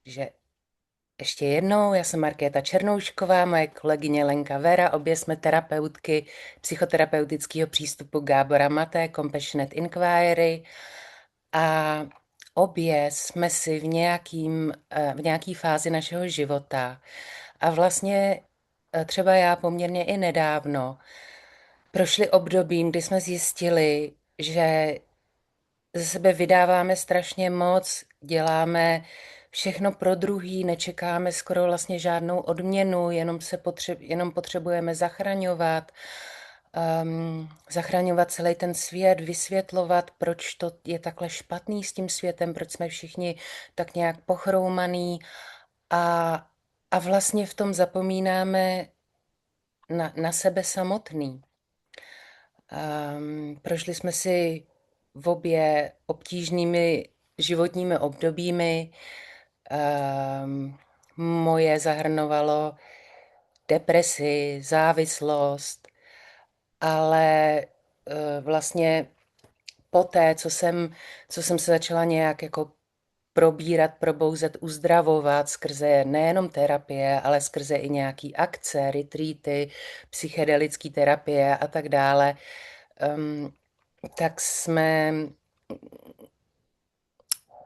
Takže ještě jednou, já jsem Markéta Černoušková, moje kolegyně Lenka Vera, obě jsme terapeutky psychoterapeutického přístupu Gábora Maté, Compassionate Inquiry a obě jsme si v nějaký fázi našeho života a vlastně třeba já poměrně i nedávno prošli obdobím, kdy jsme zjistili, že ze sebe vydáváme strašně moc, děláme všechno pro druhý, nečekáme skoro vlastně žádnou odměnu, jenom potřebujeme zachraňovat celý ten svět, vysvětlovat, proč to je takhle špatný s tím světem, proč jsme všichni tak nějak pochroumaný a, a vlastně v tom zapomínáme na sebe samotný. Prošli jsme si v obě obtížnými životními obdobími. Moje zahrnovalo depresi, závislost, ale vlastně poté, co jsem se začala nějak jako probírat, probouzet, uzdravovat skrze nejenom terapie, ale skrze i nějaký akce, retreaty, psychedelické terapie a tak dále, um, tak jsme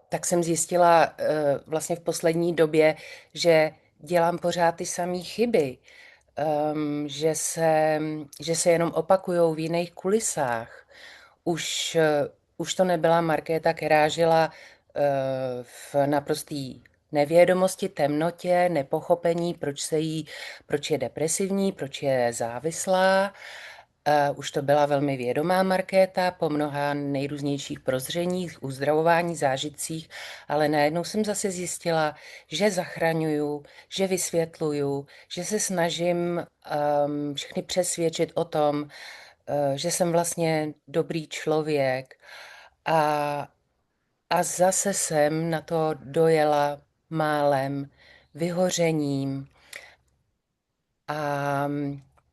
tak jsem zjistila vlastně v poslední době, že dělám pořád ty samé chyby, že se jenom opakujou v jiných kulisách. Už, už to nebyla Markéta, která žila v naprostý nevědomosti, temnotě, nepochopení, proč je depresivní, proč je závislá. Už to byla velmi vědomá Markéta po mnoha nejrůznějších prozřeních, uzdravování, zážitcích, ale najednou jsem zase zjistila, že zachraňuju, že vysvětluju, že se snažím všechny přesvědčit o tom, že jsem vlastně dobrý člověk a, a zase jsem na to dojela málem, vyhořením a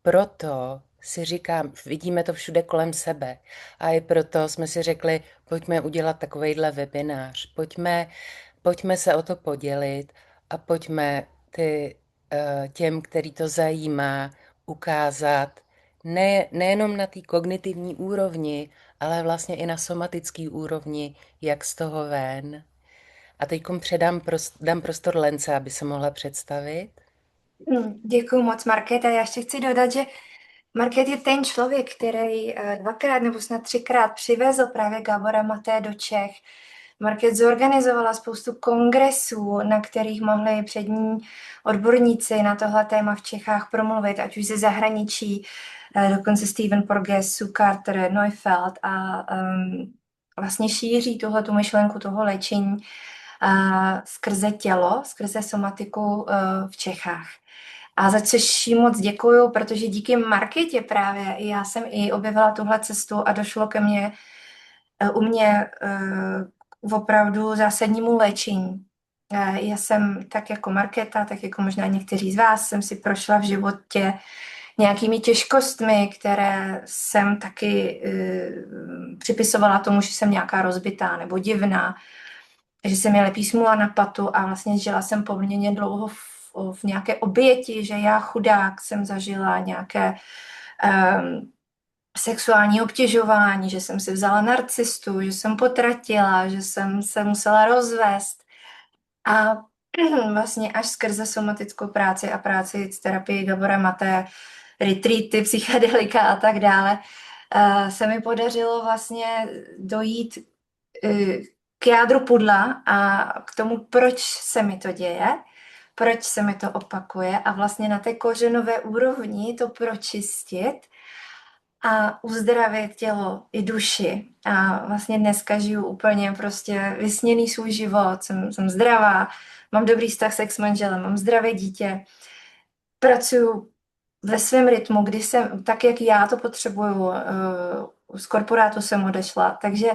proto si říkám, vidíme to všude kolem sebe a i proto jsme si řekli, pojďme udělat takovejhle webinář, pojďme se o to podělit a pojďme těm, který to zajímá, ukázat nejenom na té kognitivní úrovni, ale vlastně i na somatické úrovni, jak z toho ven. A teď dám prostor Lence, aby se mohla představit. Děkuji moc, Markéta. Já ještě chci dodat, že Market je ten člověk, který dvakrát nebo snad třikrát přivezl právě Gábora Maté do Čech. Market zorganizovala spoustu kongresů, na kterých mohli přední odborníci na tohle téma v Čechách promluvit, ať už ze zahraničí, dokonce Stephen Porges, Sue Carter, Neufeld a vlastně šíří tu myšlenku toho léčení skrze tělo, skrze somatiku v Čechách. A za což jí moc děkuju, protože díky Marketě právě já jsem i objevila tuhle cestu a došlo ke mně u mě k opravdu zásadnímu léčení. Já jsem tak jako Markéta, tak jako možná někteří z vás, jsem si prošla v životě nějakými těžkostmi, které jsem taky připisovala tomu, že jsem nějaká rozbitá nebo divná, že se mi lepí smůla na patu a vlastně žila jsem poměrně dlouho v nějaké oběti, že já chudák jsem zažila nějaké sexuální obtěžování, že jsem si vzala narcistu, že jsem potratila, že jsem se musela rozvést. A vlastně až skrze somatickou práci a práci s terapií Gabora Maté, retreaty, psychedelika a tak dále, se mi podařilo vlastně dojít k jádru pudla a k tomu, proč se mi to děje, proč se mi to opakuje a vlastně na té kořenové úrovni to pročistit a uzdravit tělo i duši. A vlastně dneska žiju úplně prostě vysněný svůj život, jsem zdravá, mám dobrý vztah se s manželem, mám zdravé dítě, pracuji ve svém rytmu, kdy jsem, tak, jak já to potřebuju, z korporátu jsem odešla, takže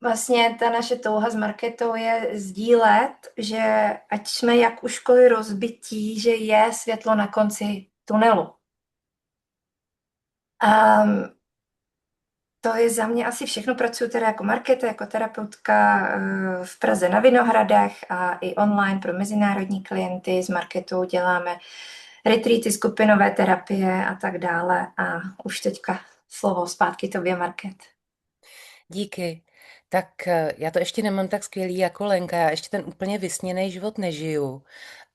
vlastně ta naše touha s Marketou je sdílet, že ať jsme jak u školy rozbití, že je světlo na konci tunelu. to je za mě asi všechno. Pracuji teda jako marketer, jako terapeutka v Praze na Vinohradech a i online pro mezinárodní klienty. Z marketu děláme retreaty, skupinové terapie a tak dále. A už teďka slovo zpátky tobě, Market. Díky. Tak já to ještě nemám tak skvělý jako Lenka, já ještě ten úplně vysněný život nežiju,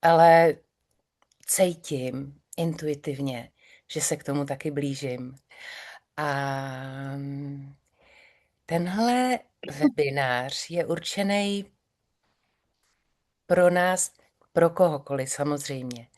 ale cítím intuitivně, že se k tomu taky blížím. A tenhle webinář je určený pro nás, pro kohokoliv samozřejmě,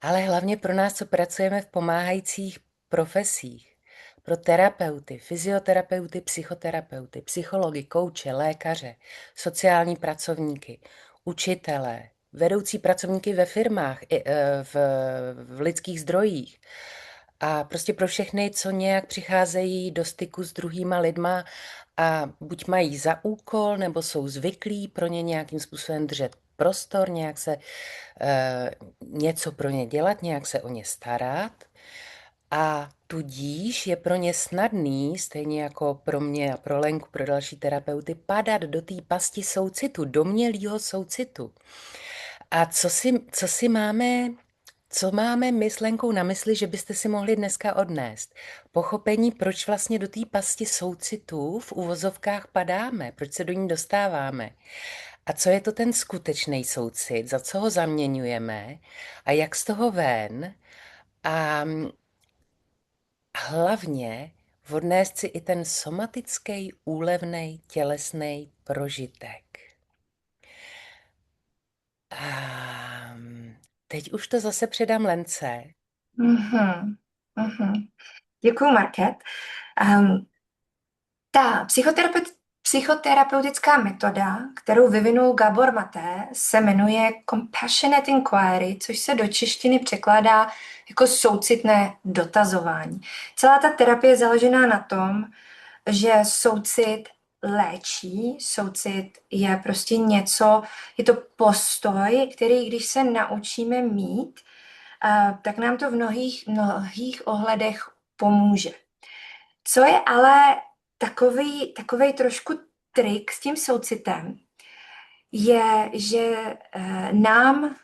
ale hlavně pro nás, co pracujeme v pomáhajících profesích. Pro terapeuty, fyzioterapeuty, psychoterapeuty, psychology, kouče, lékaře, sociální pracovníky, učitele, vedoucí pracovníky ve firmách, v lidských zdrojích. A prostě pro všechny, co nějak přicházejí do styku s druhýma lidma a buď mají za úkol, nebo jsou zvyklí pro ně nějakým způsobem držet prostor, nějak se něco pro ně dělat, nějak se o ně starat. A tudíž je pro ně snadný, stejně jako pro mě a pro Lenku, pro další terapeuty, padat do té pasti soucitu, domnělýho soucitu. A co máme my s Lenkou na mysli, že byste si mohli dneska odnést? Pochopení, proč vlastně do té pasti soucitu v uvozovkách padáme, proč se do ní dostáváme. A co je to ten skutečný soucit, za co ho zaměňujeme a jak z toho ven. A hlavně odnést si i ten somatický, úlevný, tělesný prožitek. A teď už to zase předám Lence. Mhm, mhm. Děkuju, Market. Ta psychoterapeutická metoda, kterou vyvinul Gabor Maté, se jmenuje Compassionate Inquiry, což se do češtiny překládá jako soucitné dotazování. Celá ta terapie je založená na tom, že soucit léčí, soucit je prostě něco, je to postoj, který když se naučíme mít, tak nám to v mnohých ohledech pomůže. Co je ale takový trošku trik s tím soucitem, je, že nám,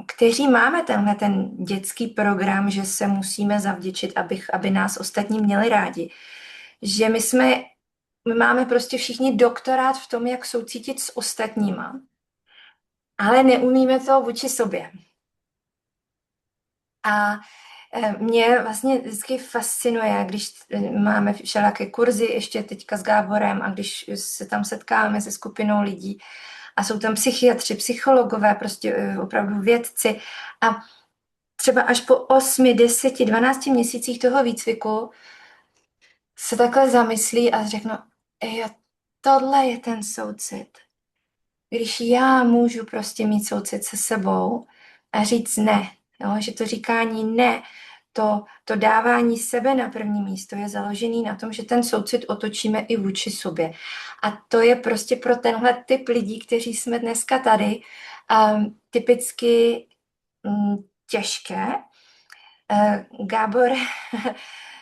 kteří máme tenhle ten dětský program, že se musíme zavděčit, aby nás ostatní měli rádi, že my máme prostě všichni doktorát v tom, jak soucítit s ostatníma, ale neumíme to vůči sobě. A mě vlastně vždycky fascinuje, když máme všelaké kurzy ještě teďka s Gáborem a když se tam setkáme se skupinou lidí a jsou tam psychiatři, psychologové, prostě opravdu vědci a třeba až po 8, 10, 12 měsících toho výcviku se takhle zamyslí a řeknou, jo, tohle je ten soucit. Když já můžu prostě mít soucit se sebou a říct ne, jo, že to říkání ne, to dávání sebe na první místo je založený na tom, že ten soucit otočíme i vůči sobě. A to je prostě pro tenhle typ lidí, kteří jsme dneska tady, typicky těžké.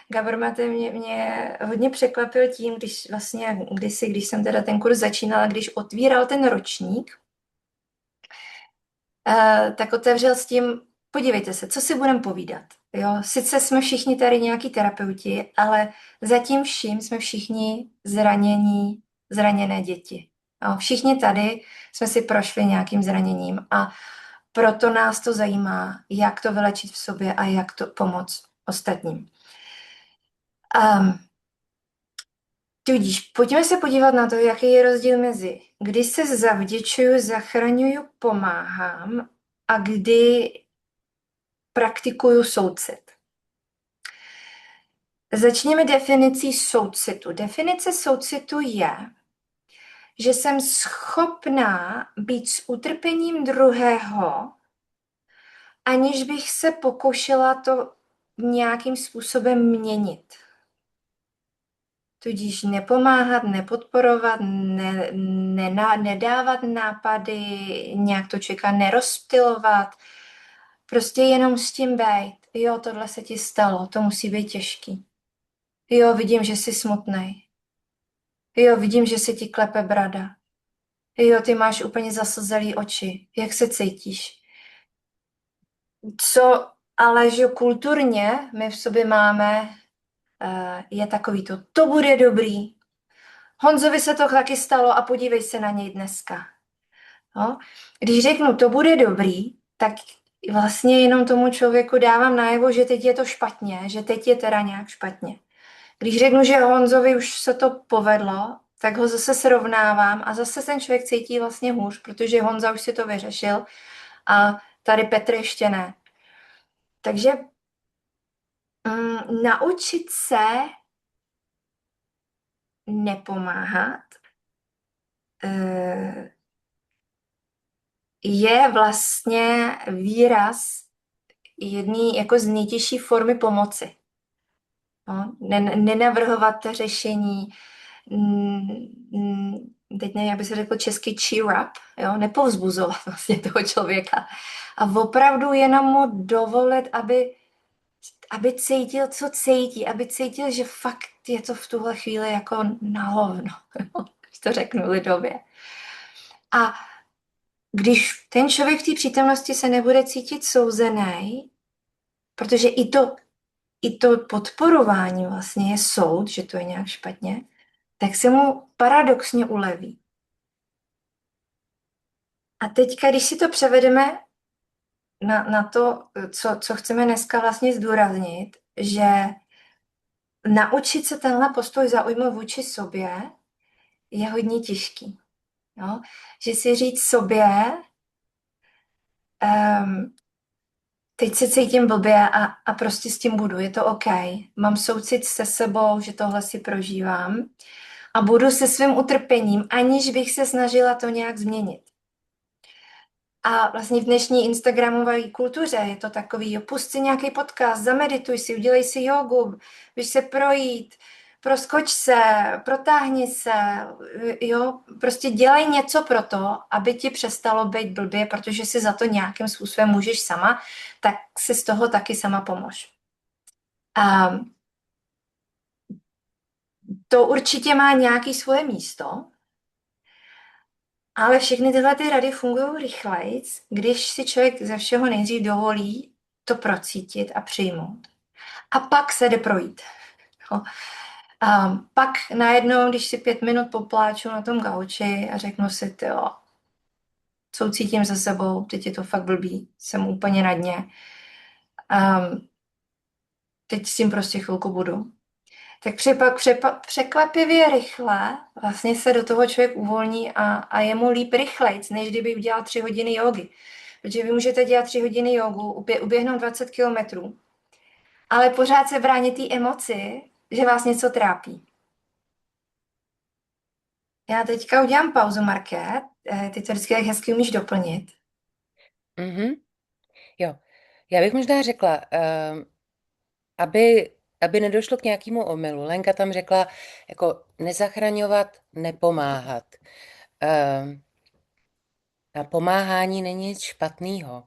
Gábor Maté mě hodně překvapil tím, když jsem teda ten kurz začínala, když otvíral ten ročník, tak otevřel s tím, podívejte se, co si budeme povídat. Jo? Sice jsme všichni tady nějaký terapeuti, ale zatím vším jsme všichni zraněné děti. Jo? Všichni tady jsme si prošli nějakým zraněním a proto nás to zajímá, jak to vylečit v sobě a jak to pomoct ostatním. Tudíž pojďme se podívat na to, jaký je rozdíl mezi kdy se zavděčuju, zachraňuju, pomáhám a kdy praktikuju soucit. Začněme definicí soucitu. Definice soucitu je, že jsem schopná být s utrpením druhého, aniž bych se pokoušela to nějakým způsobem měnit. Tudíž nepomáhat, nepodporovat, nedávat nápady, nějak to člověka nerozptylovat, prostě jenom s tím být. Jo, tohle se ti stalo, to musí být těžký. Jo, vidím, že jsi smutnej. Jo, vidím, že se ti klepe brada. Jo, ty máš úplně zaslzelý oči. Jak se cítíš? Co ale, že kulturně my v sobě máme, je takový to bude dobrý. Honzovi se to taky stalo a podívej se na něj dneska. No? Když řeknu, to bude dobrý, tak vlastně jenom tomu člověku dávám najevo, že teď je to špatně, že teď je teda nějak špatně. Když řeknu, že Honzovi už se to povedlo, tak ho zase srovnávám a zase ten člověk cítí vlastně hůř, protože Honza už si to vyřešil a tady Petr ještě ne. Takže naučit se nepomáhat je vlastně výraz jedný jako z nejtěžší formy pomoci. No, nenavrhovat řešení, teď nevím, jak by se řekl česky cheer up, jo, nepovzbuzovat vlastně toho člověka. A opravdu jenom mu dovolit, aby cítil, co cítí, aby cítil, že fakt je to v tuhle chvíli jako na hovno, když to řeknu lidově. A když ten člověk v té přítomnosti se nebude cítit souzený, protože i to podporování vlastně je soud, že to je nějak špatně, tak se mu paradoxně uleví. A teďka, když si to převedeme na to, co chceme dneska vlastně zdůraznit, že naučit se tenhle postoj zaujmout vůči sobě je hodně těžký. Jo? Že si říct sobě, teď se cítím blbě a prostě s tím budu, je to OK. Mám soucit se sebou, že tohle si prožívám a budu se svým utrpením, aniž bych se snažila to nějak změnit. A vlastně v dnešní instagramové kultuře je to takový, jo, pust si nějaký podcast, zamedituj si, udělej si jogu, běž se projít, proskoč se, protáhni se, jo, prostě dělej něco pro to, aby ti přestalo být blbě, protože si za to nějakým způsobem můžeš sama, tak si z toho taky sama pomož. A to určitě má nějaký svoje místo, ale všechny tyhle ty rady fungují rychleji, když si člověk ze všeho nejdřív dovolí to procítit a přijmout. A pak se jde projít. No. A pak najednou, když si 5 minut popláču na tom gauči a řeknu si, tyjo, soucítím se sebou, teď je to fakt blbý, jsem úplně na dně. Teď s tím prostě chvilku budu. Tak překvapivě rychle vlastně se do toho člověk uvolní a je mu líp rychlejc, než kdyby udělal 3 hodiny jogy. Protože vy můžete dělat 3 hodiny jogu, uběhnout 20 kilometrů, ale pořád se bránit té emoci, že vás něco trápí. Já teďka udělám pauzu, Marké. Ty to vždycky tak hezky umíš doplnit. Jo, já bych možná řekla, aby nedošlo k nějakému omylu. Lenka tam řekla, jako nezachraňovat, nepomáhat. A pomáhání není nic špatného,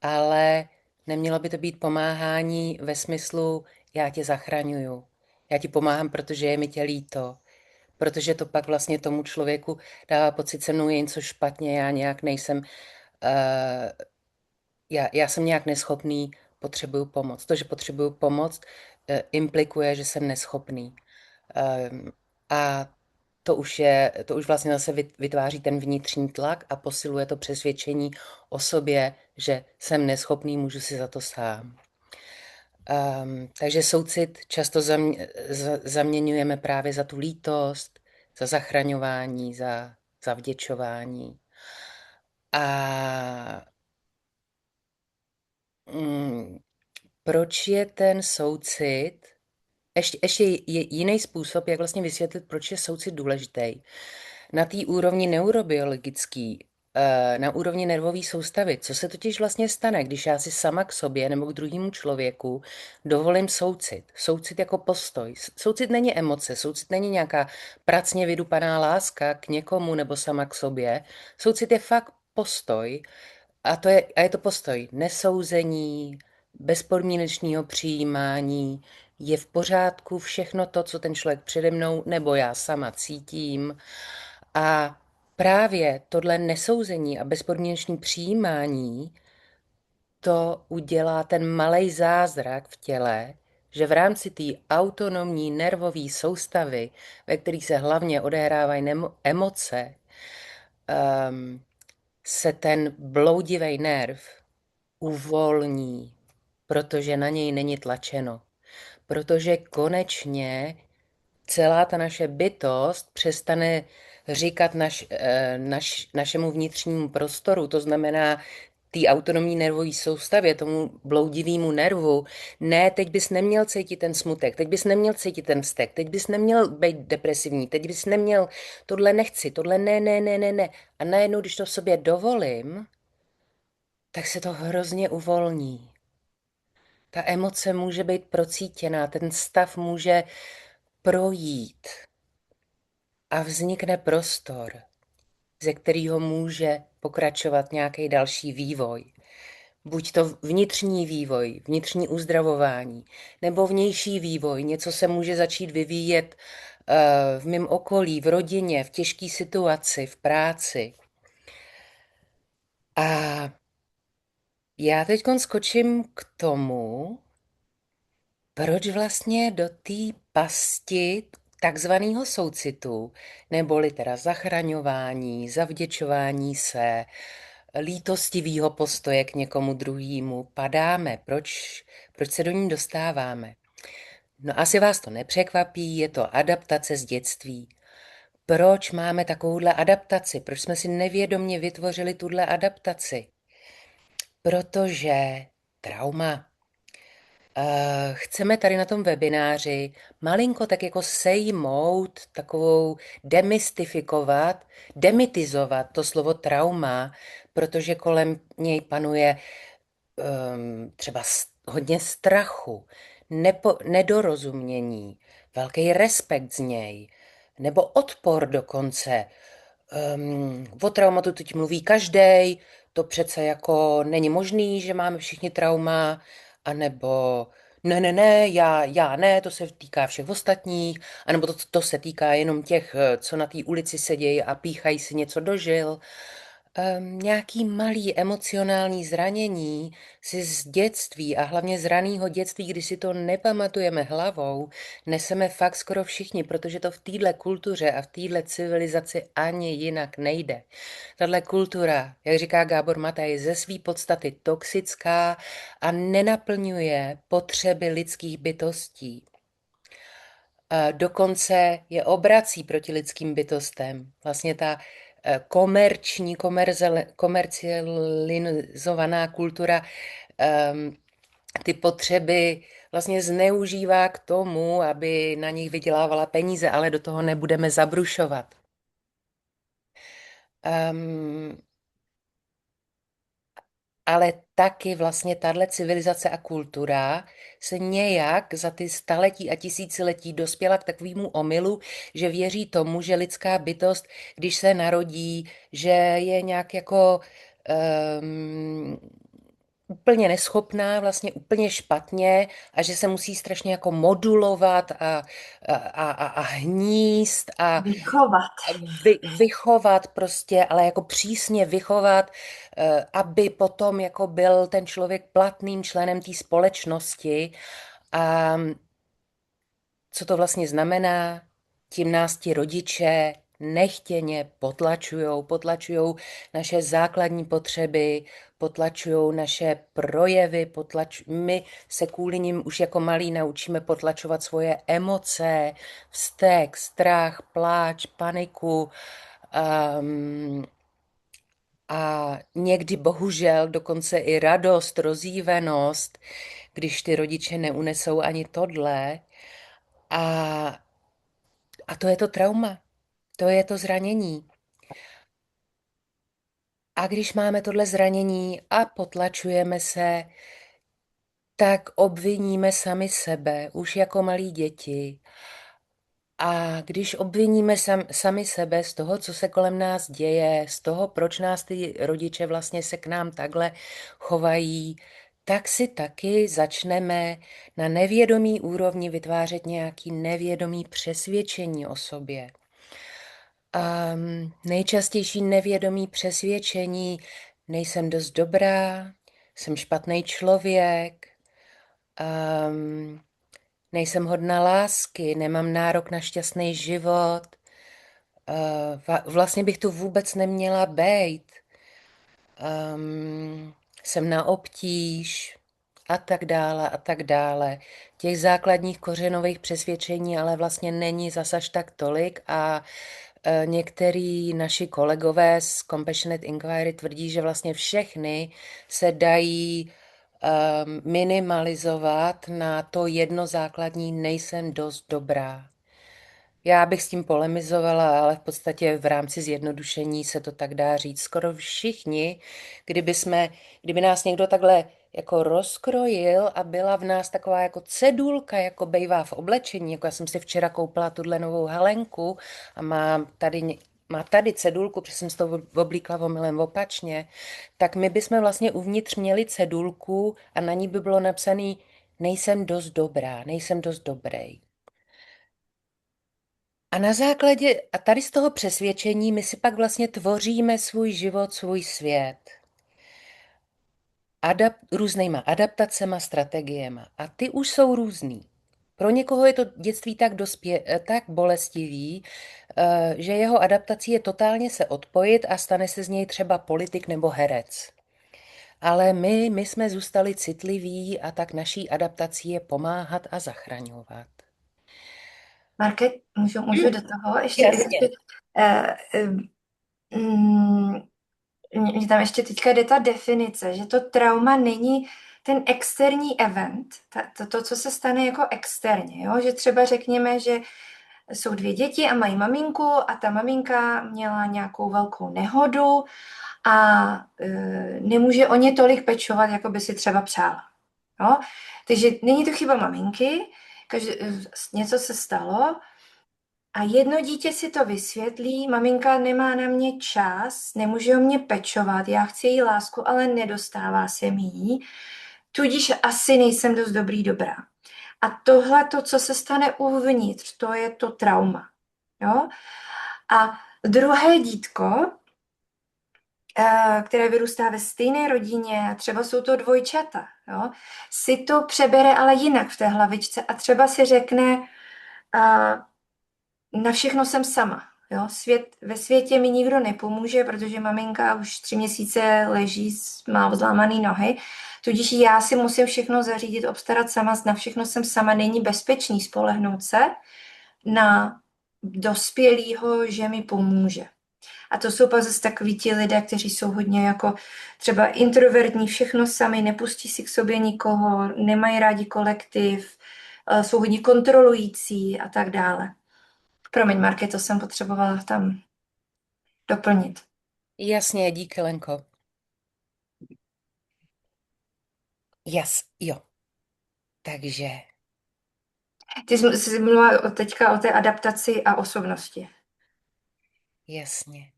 ale nemělo by to být pomáhání ve smyslu já tě zachraňuju. Já ti pomáhám, protože je mi tě líto. Protože to pak vlastně tomu člověku dává pocit, se mnou je něco špatně, já nějak nejsem, já jsem nějak neschopný, potřebuju pomoc. To, že potřebuju pomoc, implikuje, že jsem neschopný. A to už vlastně zase vytváří ten vnitřní tlak a posiluje to přesvědčení o sobě, že jsem neschopný, můžu si za to sám. Takže soucit často zaměňujeme právě za tu lítost, za zachraňování, za vděčování. A proč je ten soucit, ještě je jiný způsob, jak vlastně vysvětlit, proč je soucit důležitý. Na té úrovni neurobiologický, na úrovni nervové soustavy. Co se totiž vlastně stane, když já si sama k sobě nebo k druhému člověku dovolím soucit? Soucit jako postoj. Soucit není emoce, soucit není nějaká pracně vydupaná láska k někomu nebo sama k sobě. Soucit je fakt postoj a je to postoj nesouzení, bezpodmínečného přijímání, je v pořádku všechno to, co ten člověk přede mnou nebo já sama cítím. A právě tohle nesouzení a bezpodmínečné přijímání to udělá ten malej zázrak v těle, že v rámci té autonomní nervové soustavy, ve kterých se hlavně odehrávají emoce, um, se ten bloudivý nerv uvolní, protože na něj není tlačeno. Protože konečně celá ta naše bytost přestane říkat našemu vnitřnímu prostoru, to znamená té autonomní nervové soustavě, tomu bloudivému nervu, ne, teď bys neměl cítit ten smutek, teď bys neměl cítit ten vztek, teď bys neměl být depresivní, teď bys neměl, tohle nechci, tohle ne, ne, ne, ne, ne. A najednou, když to v sobě dovolím, tak se to hrozně uvolní. Ta emoce může být procítěná, ten stav může projít a vznikne prostor, ze kterého může pokračovat nějaký další vývoj. Buď to vnitřní vývoj, vnitřní uzdravování, nebo vnější vývoj. Něco se může začít vyvíjet v mém okolí, v rodině, v těžké situaci, v práci. A já teď skočím k tomu, proč vlastně do té pasti takzvaného soucitu, neboli teda zachraňování, zavděčování se, lítostivého postoje k někomu druhému padáme, proč se do ní dostáváme. No asi vás to nepřekvapí, je to adaptace z dětství. Proč máme takovouhle adaptaci? Proč jsme si nevědomně vytvořili tuhle adaptaci? Protože trauma. Chceme tady na tom webináři malinko tak jako sejmout, takovou demystifikovat, demitizovat to slovo trauma, protože kolem něj panuje třeba hodně strachu, nedorozumění, velký respekt z něj, nebo odpor dokonce. O traumatu teď mluví každý, to přece jako není možný, že máme všichni trauma, anebo ne, ne, ne, já ne, to se týká všech ostatních, anebo to se týká jenom těch, co na té ulici sedějí a píchají si něco do žil. Nějaký malý emocionální zranění si z dětství a hlavně z raného dětství, kdy si to nepamatujeme hlavou, neseme fakt skoro všichni, protože to v téhle kultuře a v téhle civilizaci ani jinak nejde. Tahle kultura, jak říká Gábor Mata, je ze své podstaty toxická a nenaplňuje potřeby lidských bytostí. Dokonce je obrací proti lidským bytostem. Vlastně ta komerční, komercializovaná kultura ty potřeby vlastně zneužívá k tomu, aby na nich vydělávala peníze, ale do toho nebudeme zabrušovat. Ale taky vlastně tahle civilizace a kultura se nějak za ty staletí a tisíciletí dospěla k takovému omylu, že věří tomu, že lidská bytost, když se narodí, že je nějak jako úplně neschopná, vlastně úplně špatně a že se musí strašně jako modulovat a hníst a Vychovat. vychovat prostě, ale jako přísně vychovat, aby potom jako byl ten člověk platným členem té společnosti. A co to vlastně znamená? Tím nás ti rodiče nechtěně potlačujou naše základní potřeby, potlačují naše projevy, my se kvůli nim už jako malí naučíme potlačovat svoje emoce, vztek, strach, pláč, paniku. A někdy bohužel dokonce i radost, rozjívenost, když ty rodiče neunesou ani tohle. A, a to je to trauma, to je to zranění. A když máme tohle zranění a potlačujeme se, tak obviníme sami sebe, už jako malí děti. A když obviníme sami sebe z toho, co se kolem nás děje, z toho, proč nás ty rodiče vlastně se k nám takhle chovají, tak si taky začneme na nevědomý úrovni vytvářet nějaký nevědomý přesvědčení o sobě. A nejčastější nevědomí přesvědčení: nejsem dost dobrá, jsem špatný člověk, nejsem hodna lásky, nemám nárok na šťastný život, vlastně bych tu vůbec neměla být, jsem na obtíž a tak dále a tak dále. Těch základních kořenových přesvědčení ale vlastně není zas až tak tolik a některý naši kolegové z Compassionate Inquiry tvrdí, že vlastně všechny se dají minimalizovat na to jedno základní: nejsem dost dobrá. Já bych s tím polemizovala, ale v podstatě v rámci zjednodušení se to tak dá říct. Skoro všichni, kdyby nás někdo takhle jako rozkrojil a byla v nás taková jako cedulka, jako bejvá v oblečení, jako já jsem si včera koupila tuhle novou halenku a má tady cedulku, protože jsem si to oblíkla omylem opačně, tak my bychom vlastně uvnitř měli cedulku a na ní by bylo napsaný: nejsem dost dobrá, nejsem dost dobrý. A tady z toho přesvědčení my si pak vlastně tvoříme svůj život, svůj svět. Různýma adaptacema, strategiema. A ty už jsou různý. Pro někoho je to dětství tak bolestivý, že jeho adaptací je totálně se odpojit a stane se z něj třeba politik nebo herec. Ale my jsme zůstali citliví a tak naší adaptací je pomáhat a zachraňovat. Market, můžu do toho Jasně. ještě eh, eh, mm, mě tam ještě teďka jde ta definice, že to trauma není ten externí event, to, co se stane jako externě, jo? Že třeba řekněme, že jsou dvě děti a mají maminku a ta maminka měla nějakou velkou nehodu a nemůže o ně tolik pečovat, jako by si třeba přála. Jo? Takže není to chyba maminky, něco se stalo a jedno dítě si to vysvětlí: maminka nemá na mě čas, nemůže o mě pečovat, já chci její lásku, ale nedostává se mi jí, tudíž asi nejsem dost dobrá. A tohle, to, co se stane uvnitř, to je to trauma. Jo? A druhé dítko, které vyrůstá ve stejné rodině, třeba jsou to dvojčata, jo? Si to přebere ale jinak v té hlavičce a třeba si řekne: na všechno jsem sama. Jo? Ve světě mi nikdo nepomůže, protože maminka už 3 měsíce leží, má zlámané nohy, tudíž já si musím všechno zařídit, obstarat sama, na všechno jsem sama, není bezpečný spolehnout se na dospělýho, že mi pomůže. A to jsou pak zase takoví ti lidé, kteří jsou hodně jako třeba introvertní, všechno sami, nepustí si k sobě nikoho, nemají rádi kolektiv, jsou hodně kontrolující a tak dále. Promiň, Marky, to jsem potřebovala tam doplnit. Jasně, díky, Lenko. Jo. Takže Ty jsi mluvila teďka o té adaptaci a osobnosti. jasně.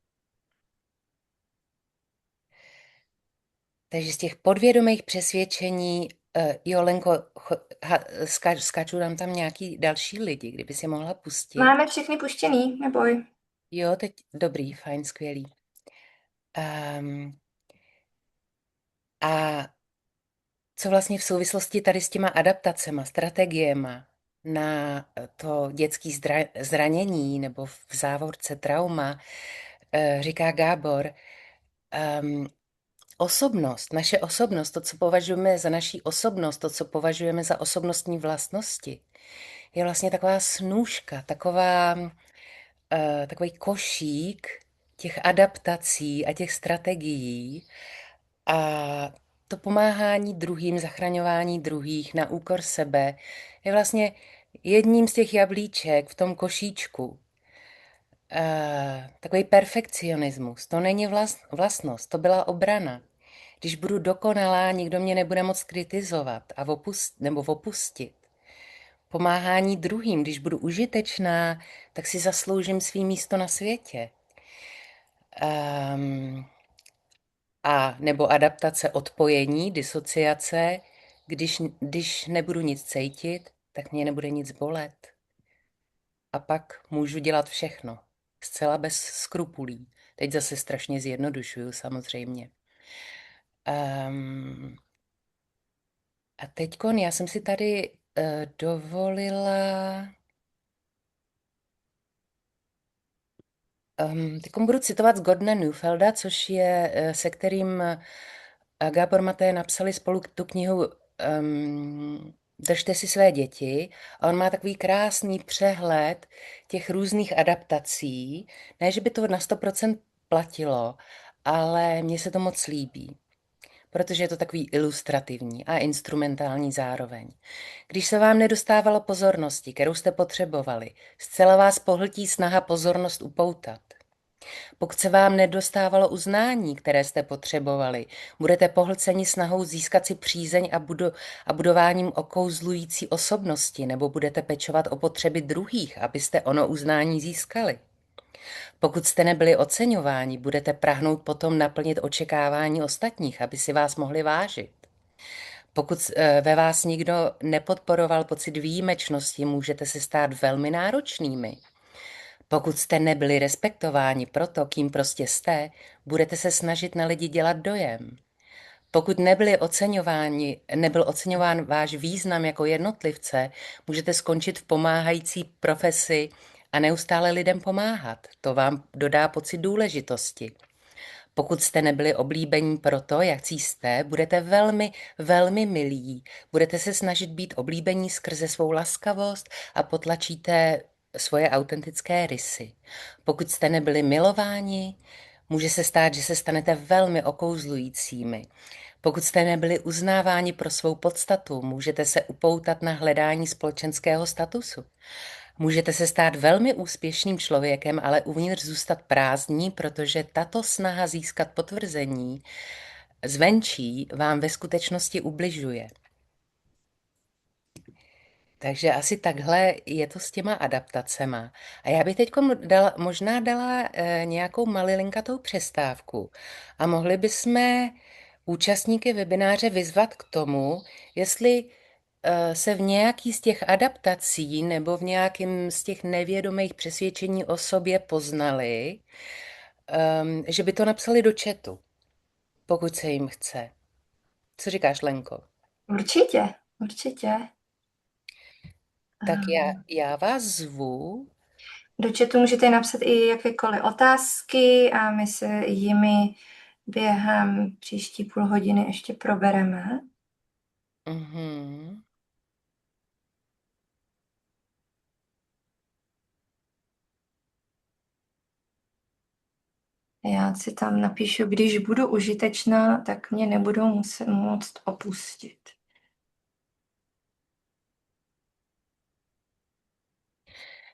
Takže z těch podvědomých přesvědčení, jo, Lenko, skáču nám tam nějaký další lidi, kdyby si mohla pustit. Máme všechny puštěný, neboj. Jo, teď dobrý, fajn, skvělý. A co vlastně v souvislosti tady s těma adaptacema, strategiema na to dětské zranění nebo v závorce trauma, říká Gábor, naše osobnost, to, co považujeme za naší osobnost, to, co považujeme za osobnostní vlastnosti, je vlastně taková snůška, takový košík těch adaptací a těch strategií a to pomáhání druhým, zachraňování druhých na úkor sebe je vlastně jedním z těch jablíček v tom košíčku. Takový perfekcionismus, to není vlastnost, to byla obrana. Když budu dokonalá, nikdo mě nebude moc kritizovat a opustit. Pomáhání druhým, když budu užitečná, tak si zasloužím svý místo na světě. A nebo adaptace odpojení, disociace, když nebudu nic cítit, tak mě nebude nic bolet. A pak můžu dělat všechno. Zcela bez skrupulí. Teď zase strašně zjednodušuju, samozřejmě. Um, a teďkon já jsem si tady dovolila. Teď budu citovat z Gordona Neufelda, což je, se kterým Gábor Maté napsali spolu tu knihu Držte si své děti. A on má takový krásný přehled těch různých adaptací. Ne, že by to na 100% platilo, ale mně se to moc líbí, protože je to takový ilustrativní a instrumentální zároveň. Když se vám nedostávalo pozornosti, kterou jste potřebovali, zcela vás pohltí snaha pozornost upoutat. Pokud se vám nedostávalo uznání, které jste potřebovali, budete pohlceni snahou získat si přízeň a budováním okouzlující osobnosti, nebo budete pečovat o potřeby druhých, abyste ono uznání získali. Pokud jste nebyli oceňováni, budete prahnout potom naplnit očekávání ostatních, aby si vás mohli vážit. Pokud ve vás nikdo nepodporoval pocit výjimečnosti, můžete se stát velmi náročnými. Pokud jste nebyli respektováni proto, kým prostě jste, budete se snažit na lidi dělat dojem. Pokud nebyl oceňován váš význam jako jednotlivce, můžete skončit v pomáhající profesi a neustále lidem pomáhat. To vám dodá pocit důležitosti. Pokud jste nebyli oblíbení proto, jak jste, budete velmi, velmi milí. Budete se snažit být oblíbení skrze svou laskavost a potlačíte svoje autentické rysy. Pokud jste nebyli milováni, může se stát, že se stanete velmi okouzlujícími. Pokud jste nebyli uznáváni pro svou podstatu, můžete se upoutat na hledání společenského statusu. Můžete se stát velmi úspěšným člověkem, ale uvnitř zůstat prázdní, protože tato snaha získat potvrzení zvenčí vám ve skutečnosti ubližuje. Takže asi takhle je to s těma adaptacema. A já bych teď možná dala nějakou malilinkatou přestávku a mohli bychom účastníky webináře vyzvat k tomu, jestli se v nějaký z těch adaptací nebo v nějakém z těch nevědomých přesvědčení o sobě poznali, že by to napsali do chatu, pokud se jim chce. Co říkáš, Lenko? Určitě, určitě. Tak já vás zvu. Do chatu můžete napsat i jakékoliv otázky a my se jimi během příští půl hodiny ještě probereme. Mhm. Já si tam napíšu, když budu užitečná, tak mě nebudou moct opustit.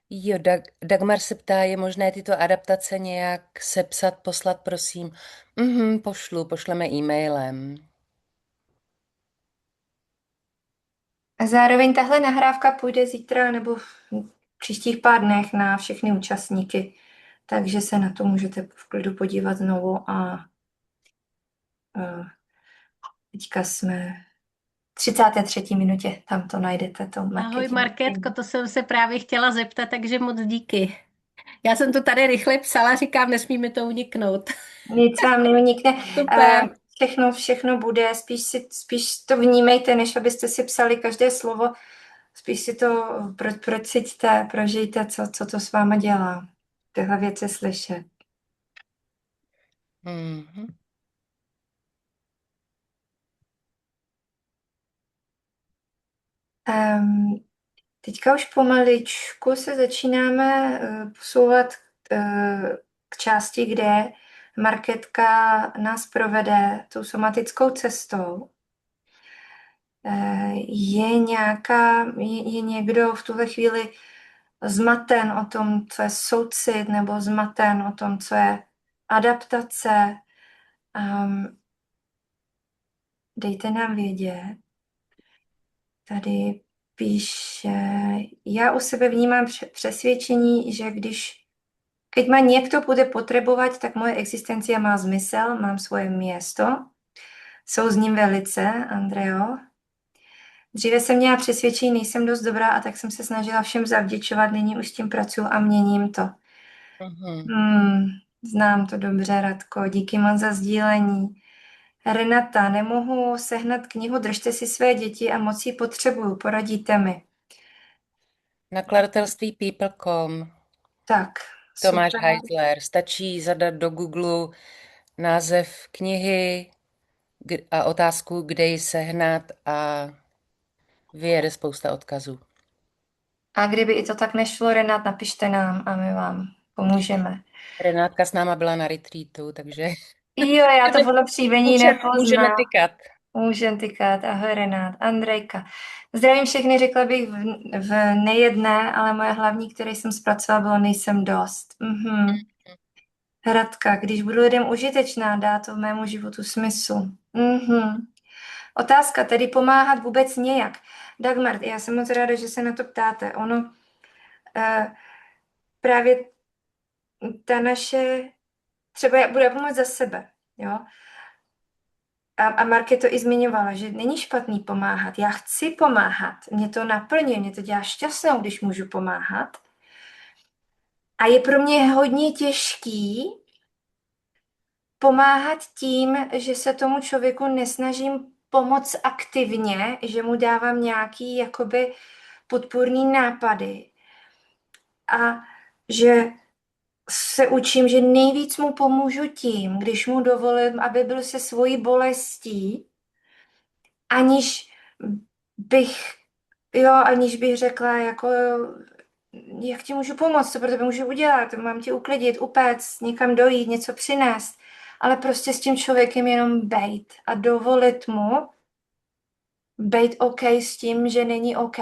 Jo, Dagmar se ptá, je možné tyto adaptace nějak sepsat, poslat, prosím. Pošleme e-mailem. A zároveň tahle nahrávka půjde zítra nebo v příštích pár dnech na všechny účastníky, takže se na to můžete v klidu podívat znovu a teďka jsme v 33. minutě, tam to najdete. To Ahoj Markétko, to jsem se právě chtěla zeptat, takže moc díky. Já jsem to tady rychle psala, říkám, nesmí mi to uniknout. Nic vám neunikne. Super. Všechno bude, spíš to vnímejte, než abyste si psali každé slovo, spíš si to prociťte, prožijte, co to s váma dělá. Tyhle věci slyšet. Mhm. Teďka už pomaličku se začínáme posouvat k části, kde Markétka nás provede tou somatickou cestou. Je někdo v tuhle chvíli zmaten o tom, co je soucit, nebo zmaten o tom, co je adaptace? Dejte nám vědět. Tady píše, já u sebe vnímám přesvědčení, že když Keď ma niekto bude potrebovať, tak moje existencia má zmysel, mám svoje miesto. Souzním velice, Andreo. Dříve jsem měla přesvědčení, nejsem dost dobrá a tak jsem se snažila všem zavděčovat, nyní už s tím pracuji a měním to. Mhm. Znám to dobře, Radko, díky moc za sdílení. Renata, nemohu sehnat knihu Držte si své děti a moc ji potřebuju, poradíte mi. Nakladatelství People.com, Tak, Tomáš super. Heisler. Stačí zadat do Google název knihy a otázku, kde ji sehnat a vyjede spousta odkazů. A kdyby i to tak nešlo, Renat, napište nám a my vám pomůžeme. Renátka s náma byla na retreatu, takže Jo, já to podle příjmení můžeme nepoznám. tykat. Můžem tykat. Ahoj, Renát. Andrejka. Zdravím všechny, řekla bych v nejedné, ale moje hlavní, které jsem zpracovala, bylo nejsem dost. Radka, když budu lidem užitečná, dá to v mému životu smysl. Otázka, tedy pomáhat vůbec nějak. Dagmar, já jsem moc ráda, že se na to ptáte. Ono právě ta naše, třeba bude pomoct za sebe, jo. A Marke to i zmiňovala, že není špatný pomáhat. Já chci pomáhat, mě to naplňuje, mě to dělá šťastnou, když můžu pomáhat. A je pro mě hodně těžký pomáhat tím, že se tomu člověku nesnažím pomoct aktivně, že mu dávám nějaký jakoby podpůrný nápady. A že se učím, že nejvíc mu pomůžu tím, když mu dovolím, aby byl se svojí bolestí, aniž aniž bych řekla, jako, jak ti můžu pomoct, co pro tebe můžu udělat, mám tě uklidit, upéct, někam dojít, něco přinést, ale prostě s tím člověkem jenom bejt a dovolit mu bejt OK s tím, že není OK.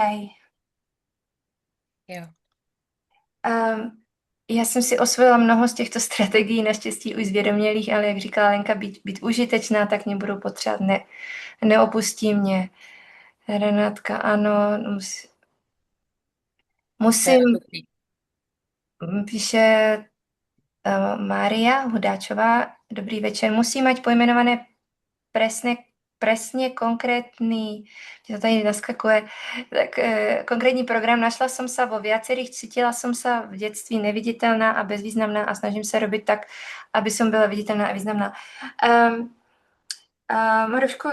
Jo. Já jsem si osvojila mnoho z těchto strategií, naštěstí už zvědomělých, ale jak říkala Lenka, být užitečná, tak mě budou potřebovat, neopustí mě. Renátka, ano, To je musím, dobrý. píše Mária Hudáčová, dobrý večer, musí mať pojmenované presne konkrétny, to tady naskakuje, tak konkrétní program, našla som sa vo viacerých, cítila som sa v detství neviditeľná a bezvýznamná a snažím sa robiť tak, aby som byla viditelná a významná. Maruško,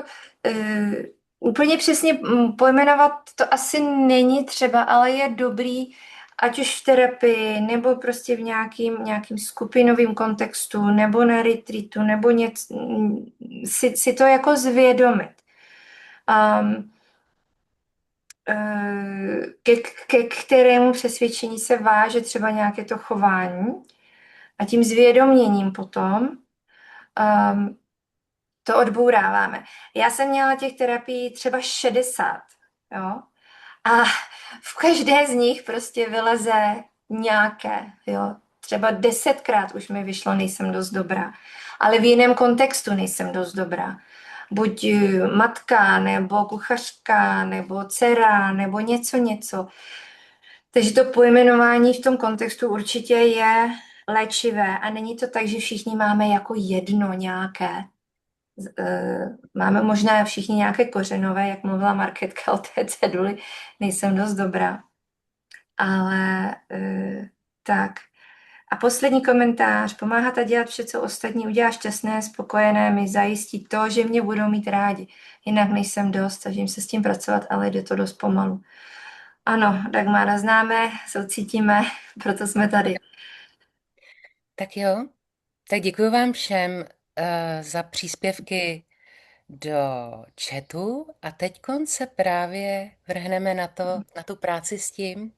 úplně přesně pojmenovat to asi není třeba, ale je dobrý, ať už v terapii, nebo prostě v nějakým skupinovým kontextu, nebo na retreatu, nebo si to jako zvědomit. Ke kterému přesvědčení se váže třeba nějaké to chování a tím zvědoměním potom to odbouráváme. Já jsem měla těch terapií třeba 60, jo, a v každé z nich prostě vyleze nějaké, jo. Třeba 10krát už mi vyšlo, nejsem dost dobrá, ale v jiném kontextu nejsem dost dobrá. Buď matka, nebo kuchařka, nebo dcera, nebo něco. Takže to pojmenování v tom kontextu určitě je léčivé a není to tak, že všichni máme jako jedno nějaké. Máme možná všichni nějaké kořenové, jak mluvila Marketka o té ceduli, nejsem dost dobrá. Ale tak. A poslední komentář. Pomáhat a dělat vše, co ostatní udělá šťastné, spokojené, mi zajistí to, že mě budou mít rádi. Jinak nejsem dost, snažím se s tím pracovat, ale jde to dost pomalu. Ano, Dagmara známe, soucítíme, proto jsme tady. Tak jo, tak děkuji vám všem za příspěvky do chatu a teď se právě vrhneme na tu práci s tím,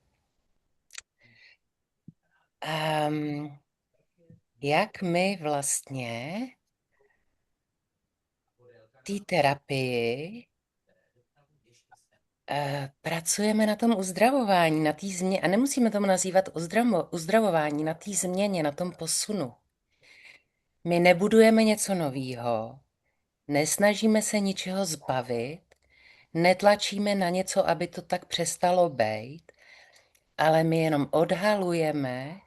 jak my vlastně té terapii pracujeme na tom uzdravování, na té změně, a nemusíme tomu nazývat uzdravování, na té změně, na tom posunu. My nebudujeme něco nového, nesnažíme se ničeho zbavit, netlačíme na něco, aby to tak přestalo být, ale my jenom odhalujeme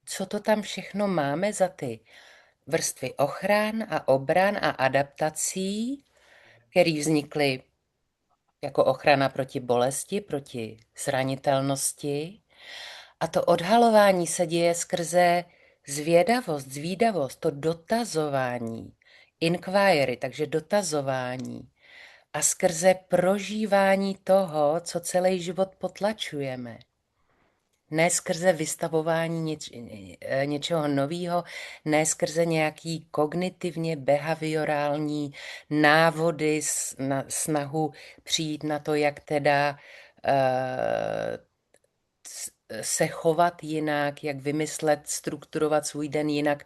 co to tam všechno máme za ty vrstvy ochran a obran a adaptací, které vznikly jako ochrana proti bolesti, proti zranitelnosti. A to odhalování se děje skrze zvídavost, to dotazování, inquiry, takže dotazování. A skrze prožívání toho, co celý život potlačujeme. Ne skrze vystavování něčeho nového, ne skrze nějaký kognitivně behaviorální návody, snahu přijít na to, jak teda se chovat jinak, jak vymyslet, strukturovat svůj den jinak,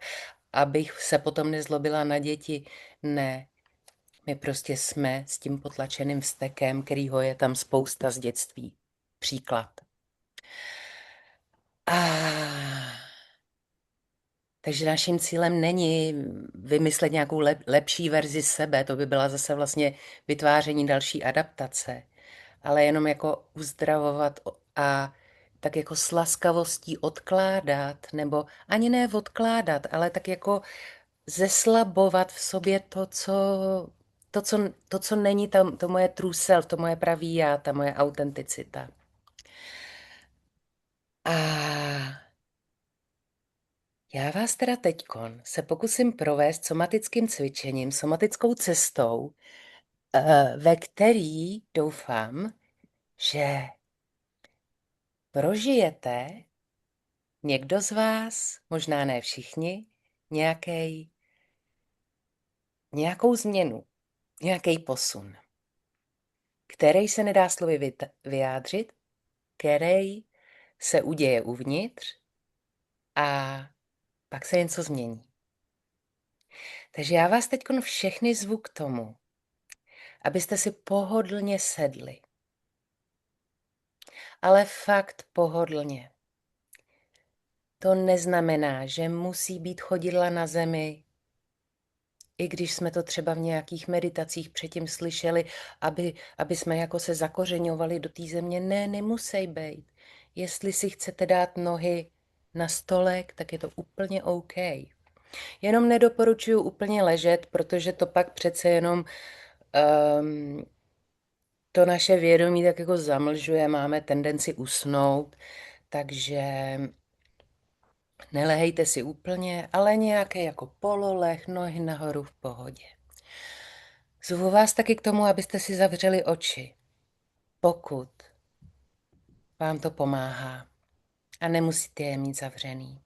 abych se potom nezlobila na děti. Ne, my prostě jsme s tím potlačeným vztekem, kterýho je tam spousta z dětství. Příklad. Takže naším cílem není vymyslet nějakou lepší verzi sebe, to by byla zase vlastně vytváření další adaptace, ale jenom jako uzdravovat a tak jako s laskavostí odkládat, nebo ani ne odkládat, ale tak jako zeslabovat v sobě to, co není tam, to moje true self, to moje pravý já, ta moje autenticita. A já vás teda teďkon se pokusím provést somatickým cvičením, somatickou cestou, ve který doufám, že prožijete někdo z vás, možná ne všichni, nějakou změnu, nějaký posun, který se nedá slovy vyjádřit, který se uděje uvnitř a pak se něco změní. Takže já vás teď všechny zvu k tomu, abyste si pohodlně sedli. Ale fakt pohodlně. To neznamená, že musí být chodidla na zemi, i když jsme to třeba v nějakých meditacích předtím slyšeli, aby jsme jako se zakořeňovali do té země. Ne, nemusí být. Jestli si chcete dát nohy na stolek, tak je to úplně OK. Jenom nedoporučuju úplně ležet, protože to pak přece jenom to naše vědomí tak jako zamlžuje, máme tendenci usnout, takže nelehejte si úplně, ale nějaký jako pololeh, nohy nahoru v pohodě. Zvu vás taky k tomu, abyste si zavřeli oči, pokud vám to pomáhá a nemusíte je mít zavřený.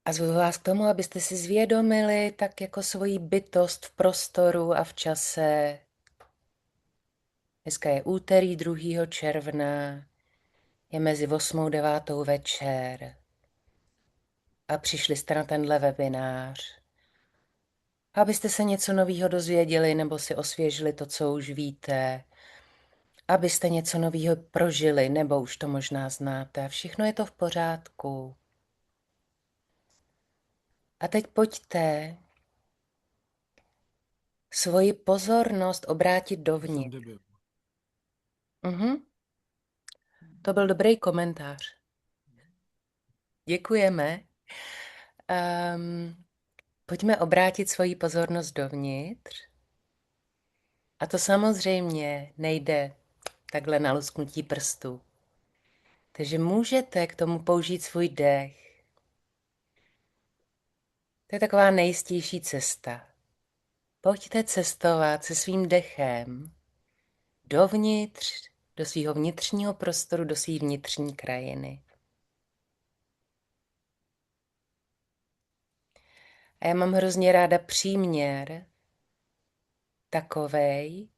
A zvu vás k tomu, abyste si zvědomili tak jako svoji bytost v prostoru a v čase. Dneska je úterý 2. června, je mezi 8. a 9. večer a přišli jste na tenhle webinář, abyste se něco nového dozvěděli nebo si osvěžili to, co už víte, abyste něco nového prožili nebo už to možná znáte a všechno je to v pořádku. A teď pojďte svoji pozornost obrátit dovnitř. To byl dobrý komentář. Děkujeme. Pojďme obrátit svoji pozornost dovnitř. A to samozřejmě nejde takhle na lusknutí prstů. Takže můžete k tomu použít svůj dech. To je taková nejistější cesta. Pojďte cestovat se svým dechem dovnitř, do svého vnitřního prostoru, do své vnitřní krajiny. A já mám hrozně ráda příměr takovej,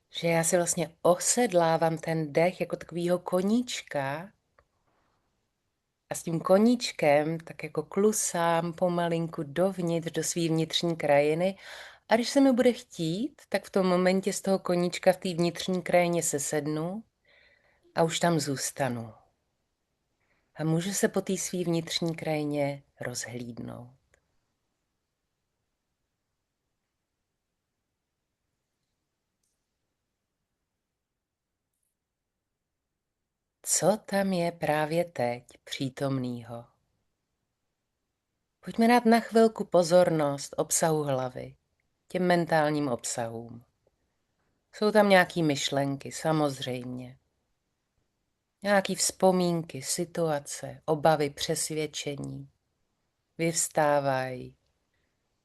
že já si vlastně osedlávám ten dech jako takovýho koníčka a s tím koníčkem tak jako klusám pomalinku dovnitř do své vnitřní krajiny a když se mi bude chtít, tak v tom momentě z toho koníčka v té vnitřní krajině se sednu a už tam zůstanu. A můžu se po té své vnitřní krajině rozhlídnout. Co tam je právě teď přítomnýho? Pojďme dát na chvilku pozornost obsahu hlavy, těm mentálním obsahům. Jsou tam nějaké myšlenky, samozřejmě. Nějaké vzpomínky, situace, obavy, přesvědčení. Vyvstávají.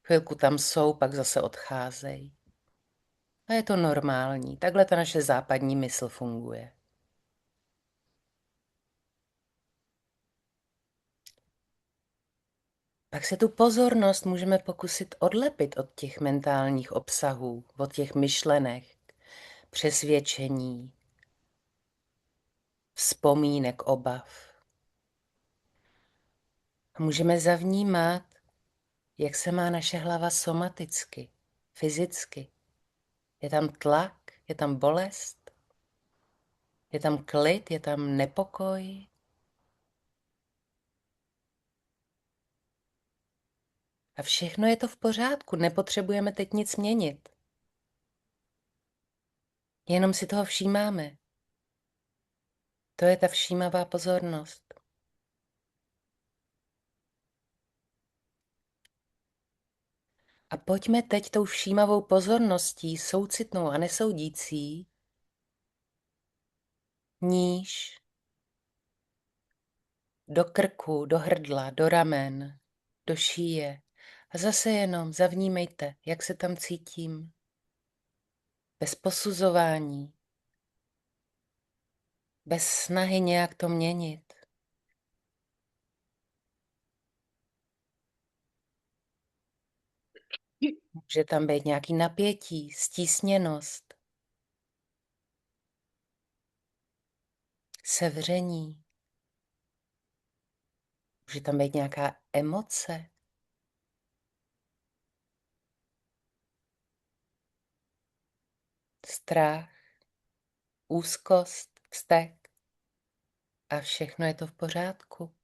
Chvilku tam jsou, pak zase odcházejí. A je to normální. Takhle ta naše západní mysl funguje. Pak se tu pozornost můžeme pokusit odlepit od těch mentálních obsahů, od těch myšlenek, přesvědčení, vzpomínek, obav. A můžeme zavnímat, jak se má naše hlava somaticky, fyzicky. Je tam tlak, je tam bolest, je tam klid, je tam nepokoj. A všechno je to v pořádku, nepotřebujeme teď nic měnit. Jenom si toho všímáme. To je ta všímavá pozornost. A pojďme teď tou všímavou pozorností, soucitnou a nesoudící, níž, do krku, do hrdla, do ramen, do šíje. A zase jenom zavnímejte, jak se tam cítím. Bez posuzování, bez snahy nějak to měnit. Může tam být nějaký napětí, stísněnost, sevření. Může tam být nějaká emoce. Strach, úzkost, vztek. A všechno je to v pořádku.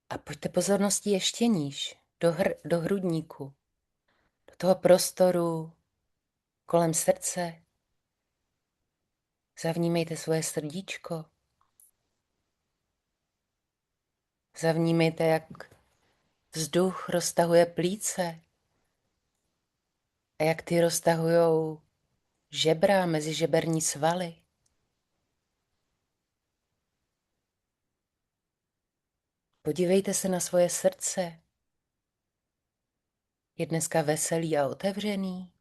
A pojďte pozorností ještě níž, do hrudníku, do toho prostoru kolem srdce. Zavnímejte svoje srdíčko. Zavnímejte, jak vzduch roztahuje plíce a jak ty roztahujou žebra, mezižeberní svaly. Podívejte se na svoje srdce. Je dneska veselý a otevřený?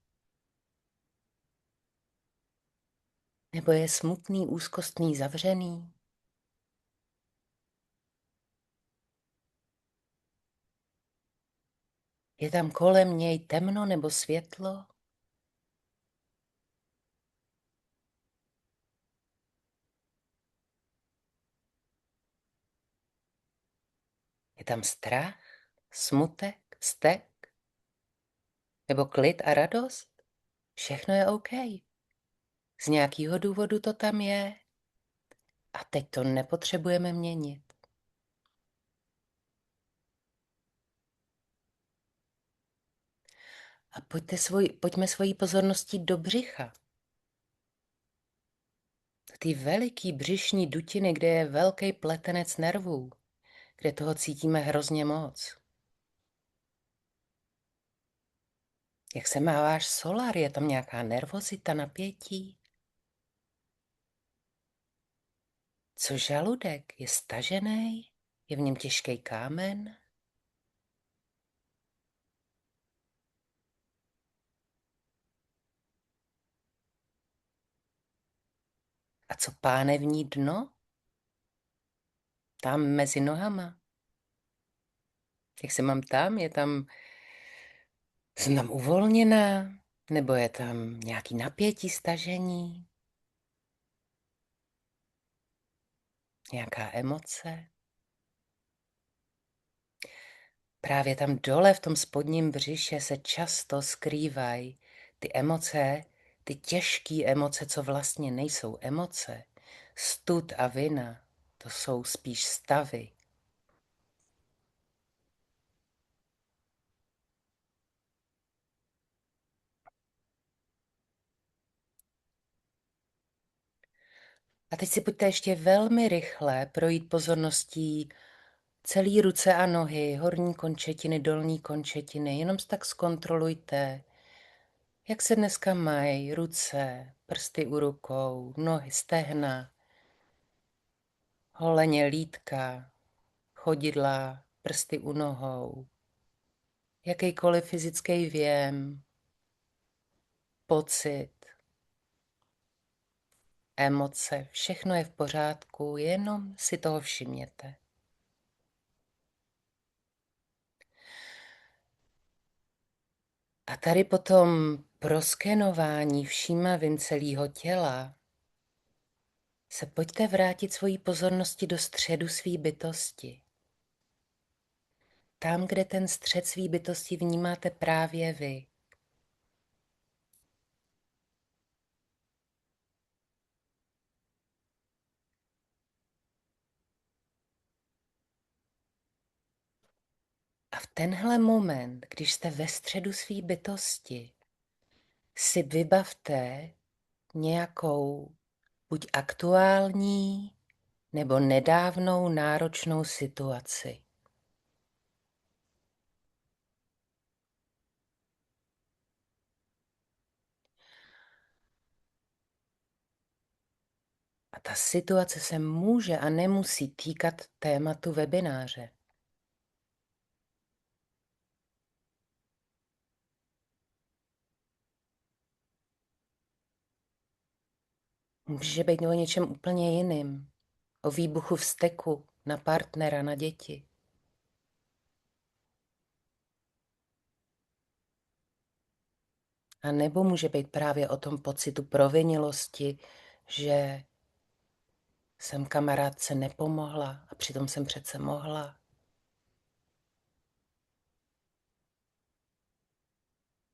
Nebo je smutný, úzkostný, zavřený? Je tam kolem něj temno nebo světlo? Je tam strach, smutek, vztek? Nebo klid a radost? Všechno je OK. Z nějakého důvodu to tam je. A teď to nepotřebujeme měnit. A pojďme svojí pozorností do břicha. Do té veliký břišní dutiny, kde je velký pletenec nervů, kde toho cítíme hrozně moc. Jak se má váš solar? Je tam nějaká nervozita, napětí? Co žaludek? Je stažený? Je v něm těžký kámen? A co pánevní dno? Tam mezi nohama? Jak se mám tam? Jsem tam uvolněná? Nebo je tam nějaký napětí, stažení? Nějaká emoce? Právě tam dole v tom spodním břiše se často skrývají ty emoce, ty těžké emoce, co vlastně nejsou emoce. Stud a vina, to jsou spíš stavy. A teď si pojďte ještě velmi rychle projít pozorností celý ruce a nohy, horní končetiny, dolní končetiny. Jenom si tak zkontrolujte, jak se dneska mají ruce, prsty u rukou, nohy, stehna, holeně, lítka, chodidla, prsty u nohou. Jakýkoliv fyzický věm, pocit, emoce, všechno je v pořádku, jenom si toho všimněte. A tady potom proskenování všímavým celého těla se pojďte vrátit svojí pozornosti do středu své bytosti. Tam, kde ten střed své bytosti vnímáte právě vy. A v tenhle moment, když jste ve středu své bytosti, si vybavte nějakou buď aktuální nebo nedávnou náročnou situaci. A ta situace se může a nemusí týkat tématu webináře. Může být o něčem úplně jiným. O výbuchu vzteku na partnera, na děti. A nebo může být právě o tom pocitu provinilosti, že jsem kamarádce nepomohla a přitom jsem přece mohla.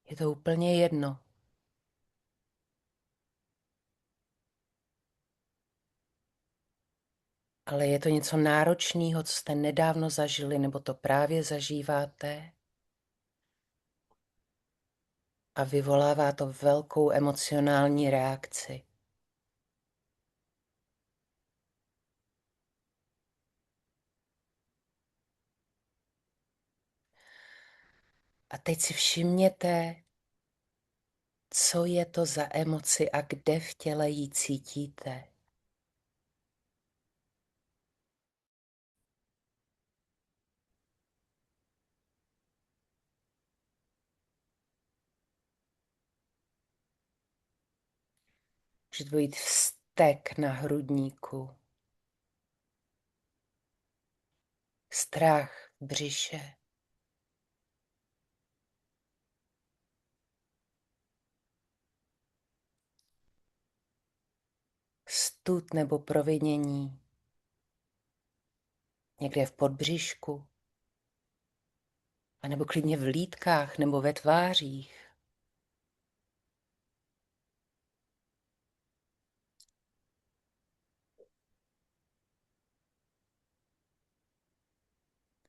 Je to úplně jedno. Ale je to něco náročného, co jste nedávno zažili, nebo to právě zažíváte. A vyvolává to velkou emocionální reakci. A teď si všimněte, co je to za emoci a kde v těle ji cítíte. Může to být vztek na hrudníku, strach v břiše, stud nebo provinění někde v podbříšku, anebo klidně v lítkách nebo ve tvářích.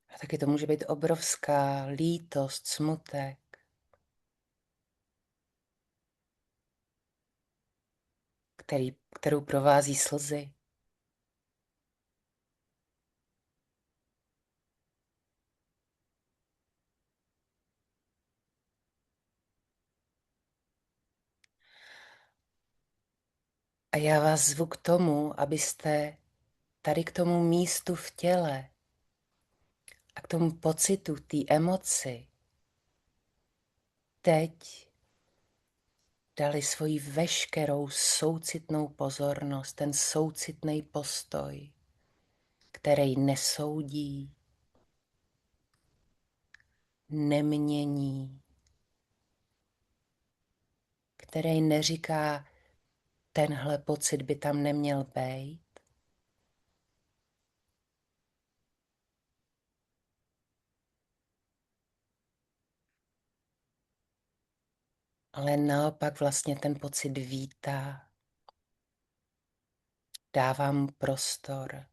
A taky to může být obrovská lítost, smutek, kterou provází slzy. A já vás zvu k tomu, abyste tady k tomu místu v těle a k tomu pocitu, té emoci teď dali svoji veškerou soucitnou pozornost, ten soucitný postoj, který nesoudí, nemění, který neříká, tenhle pocit by tam neměl být, ale naopak vlastně ten pocit vítá, dává mu prostor.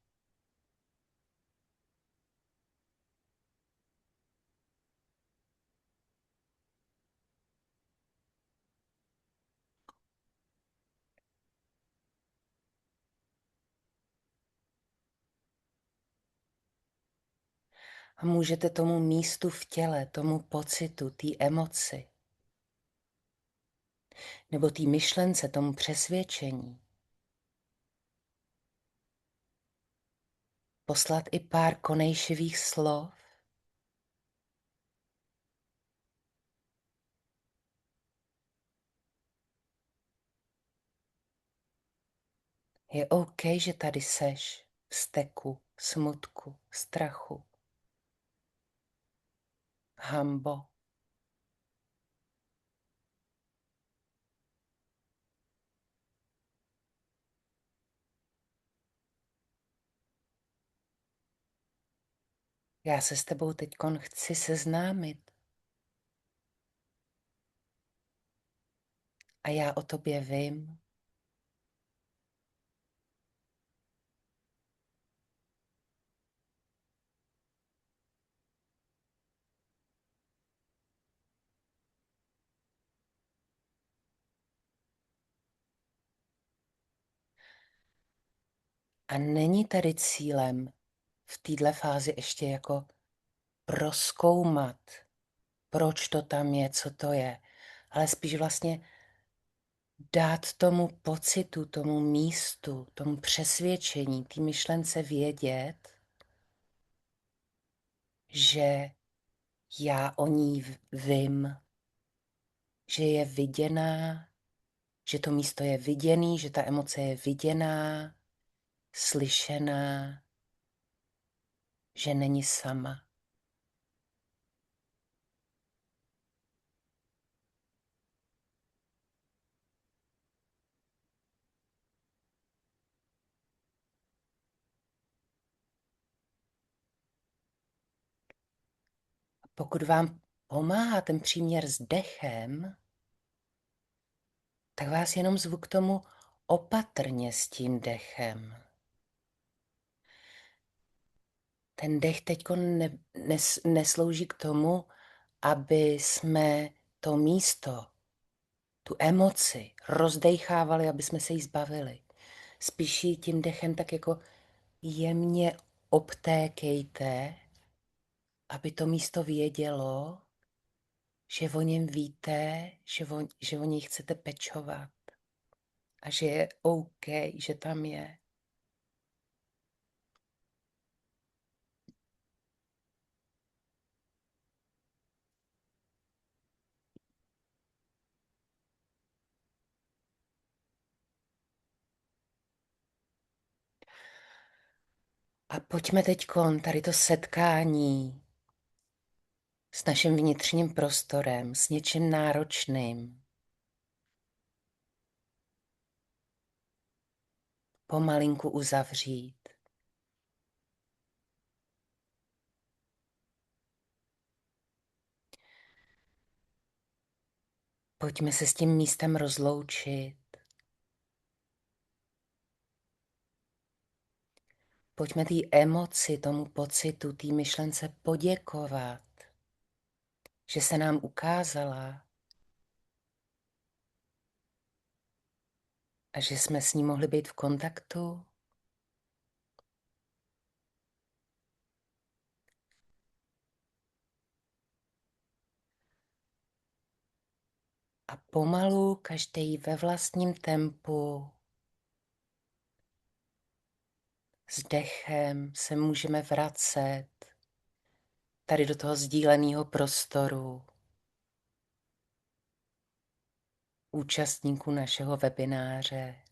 A můžete tomu místu v těle, tomu pocitu, té emoci, nebo té myšlence, tomu přesvědčení poslat i pár konejšivých slov. Je OK, že tady seš v steku, smutku, strachu, hanbo. Já se s tebou teďkon chci seznámit. A já o tobě vím. A není tady cílem v této fázi ještě jako prozkoumat, proč to tam je, co to je, ale spíš vlastně dát tomu pocitu, tomu místu, tomu přesvědčení, té myšlence vědět, že já o ní vím, že je viděná, že to místo je viděný, že ta emoce je viděná, slyšená, že není sama. Pokud vám pomáhá ten příměr s dechem, tak vás jenom zvu k tomu opatrně s tím dechem. Ten dech teď neslouží k tomu, aby jsme to místo, tu emoci rozdejchávali, aby jsme se jí zbavili. Spíš ji tím dechem tak jako jemně obtékejte, aby to místo vědělo, že o něm víte, že o něj chcete pečovat a že je OK, že tam je. A pojďme teď tady to setkání s naším vnitřním prostorem, s něčím náročným, pomalinku uzavřít. Pojďme se s tím místem rozloučit. Pojďme té emoci, tomu pocitu, té myšlence poděkovat, že se nám ukázala a že jsme s ní mohli být v kontaktu. A pomalu, každý ve vlastním tempu, s dechem se můžeme vracet tady do toho sdíleného prostoru účastníků našeho webináře.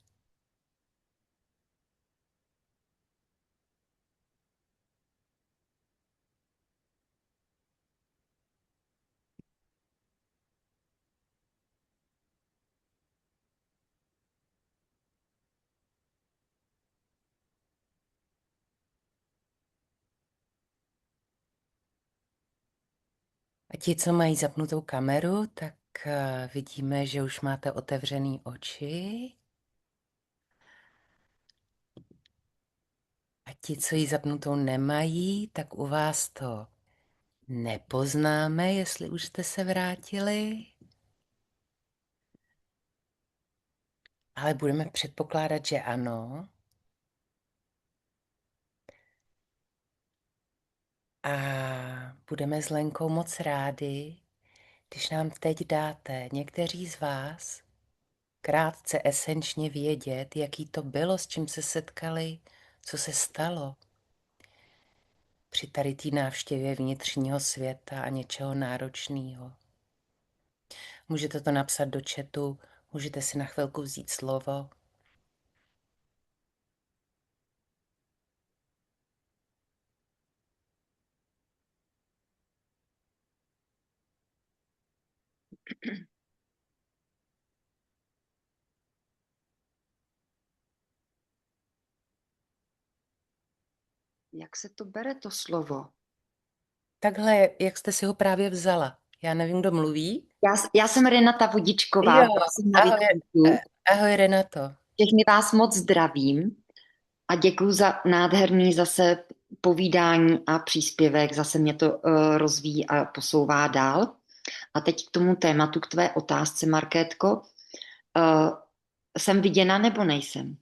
A ti, co mají zapnutou kameru, tak vidíme, že už máte otevřený oči. A ti, co ji zapnutou nemají, tak u vás to nepoznáme, jestli už jste se vrátili. Ale budeme předpokládat, že ano. A budeme s Lenkou moc rádi, když nám teď dáte někteří z vás krátce esenčně vědět, jaký to bylo, s čím se setkali, co se stalo při tady té návštěvě vnitřního světa a něčeho náročného. Můžete to napsat do chatu, můžete si na chvilku vzít slovo. Jak se to bere, to slovo? Takhle, jak jste si ho právě vzala. Já nevím, kdo mluví. Já jsem Renata Vodičková, Jo, byla jsem na ahoj, retreatu. ahoj Renato. Všechny vás moc zdravím a děkuji za nádherný zase povídání a příspěvek. Zase mě to rozvíjí a posouvá dál. A teď k tomu tématu, k tvé otázce, Markétko. Jsem viděna nebo nejsem?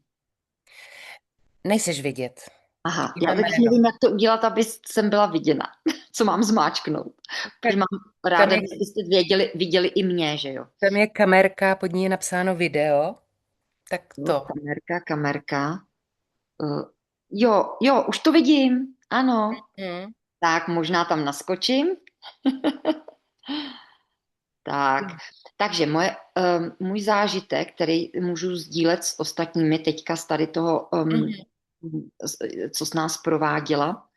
Nejseš vidět. Aha, Vidím já teď jméno. nevím, jak to udělat, aby jsem byla viděna. Co mám zmáčknout? Protože mám ráda, Tam je- abyste viděli i mě, že jo? Tam je kamerka, pod ní je napsáno video. Tak Jo, to. kamerka. Jo, už to vidím. Ano. Mhm. Tak možná tam naskočím. Tak. Takže můj zážitek, který můžu sdílet s ostatními teďka z tady toho, co s nás prováděla,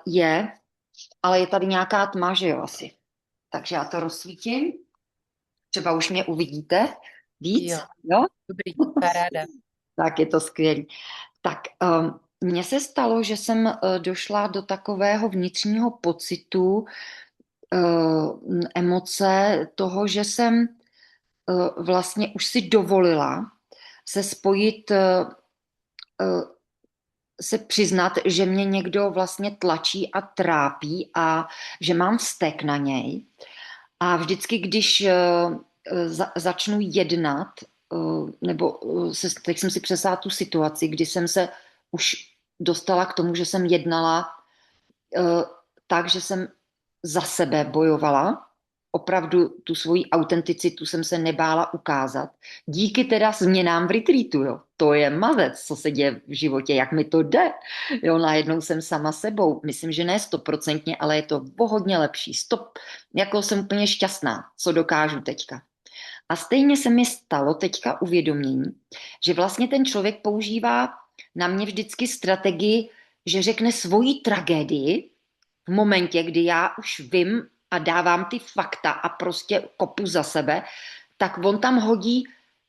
je, ale je tady nějaká tma, že jo, asi. Takže já to rozsvítím. Třeba už mě uvidíte víc. Jo. Jo? Dobrý, paráda. Tak je to skvělý. Tak mně se stalo, že jsem došla do takového vnitřního pocitu, emoce toho, že jsem vlastně už si dovolila se spojit, se přiznat, že mě někdo vlastně tlačí a trápí a že mám vztek na něj. A vždycky, když začnu jednat, nebo teď jsem si přesála tu situaci, kdy jsem se už dostala k tomu, že jsem jednala tak, že jsem za sebe bojovala, opravdu tu svoji autenticitu jsem se nebála ukázat. Díky teda změnám v retreatu, jo. To je mazec, co se děje v životě, jak mi to jde. Jo, najednou jsem sama sebou. Myslím, že ne 100%, ale je to o hodně lepší. Jako jsem úplně šťastná, co dokážu teďka. A stejně se mi stalo teďka uvědomění, že vlastně ten člověk používá na mě vždycky strategii, že řekne svoji tragédii v momentě, kdy já už vím a dávám ty fakta a prostě kopu za sebe, tak on tam hodí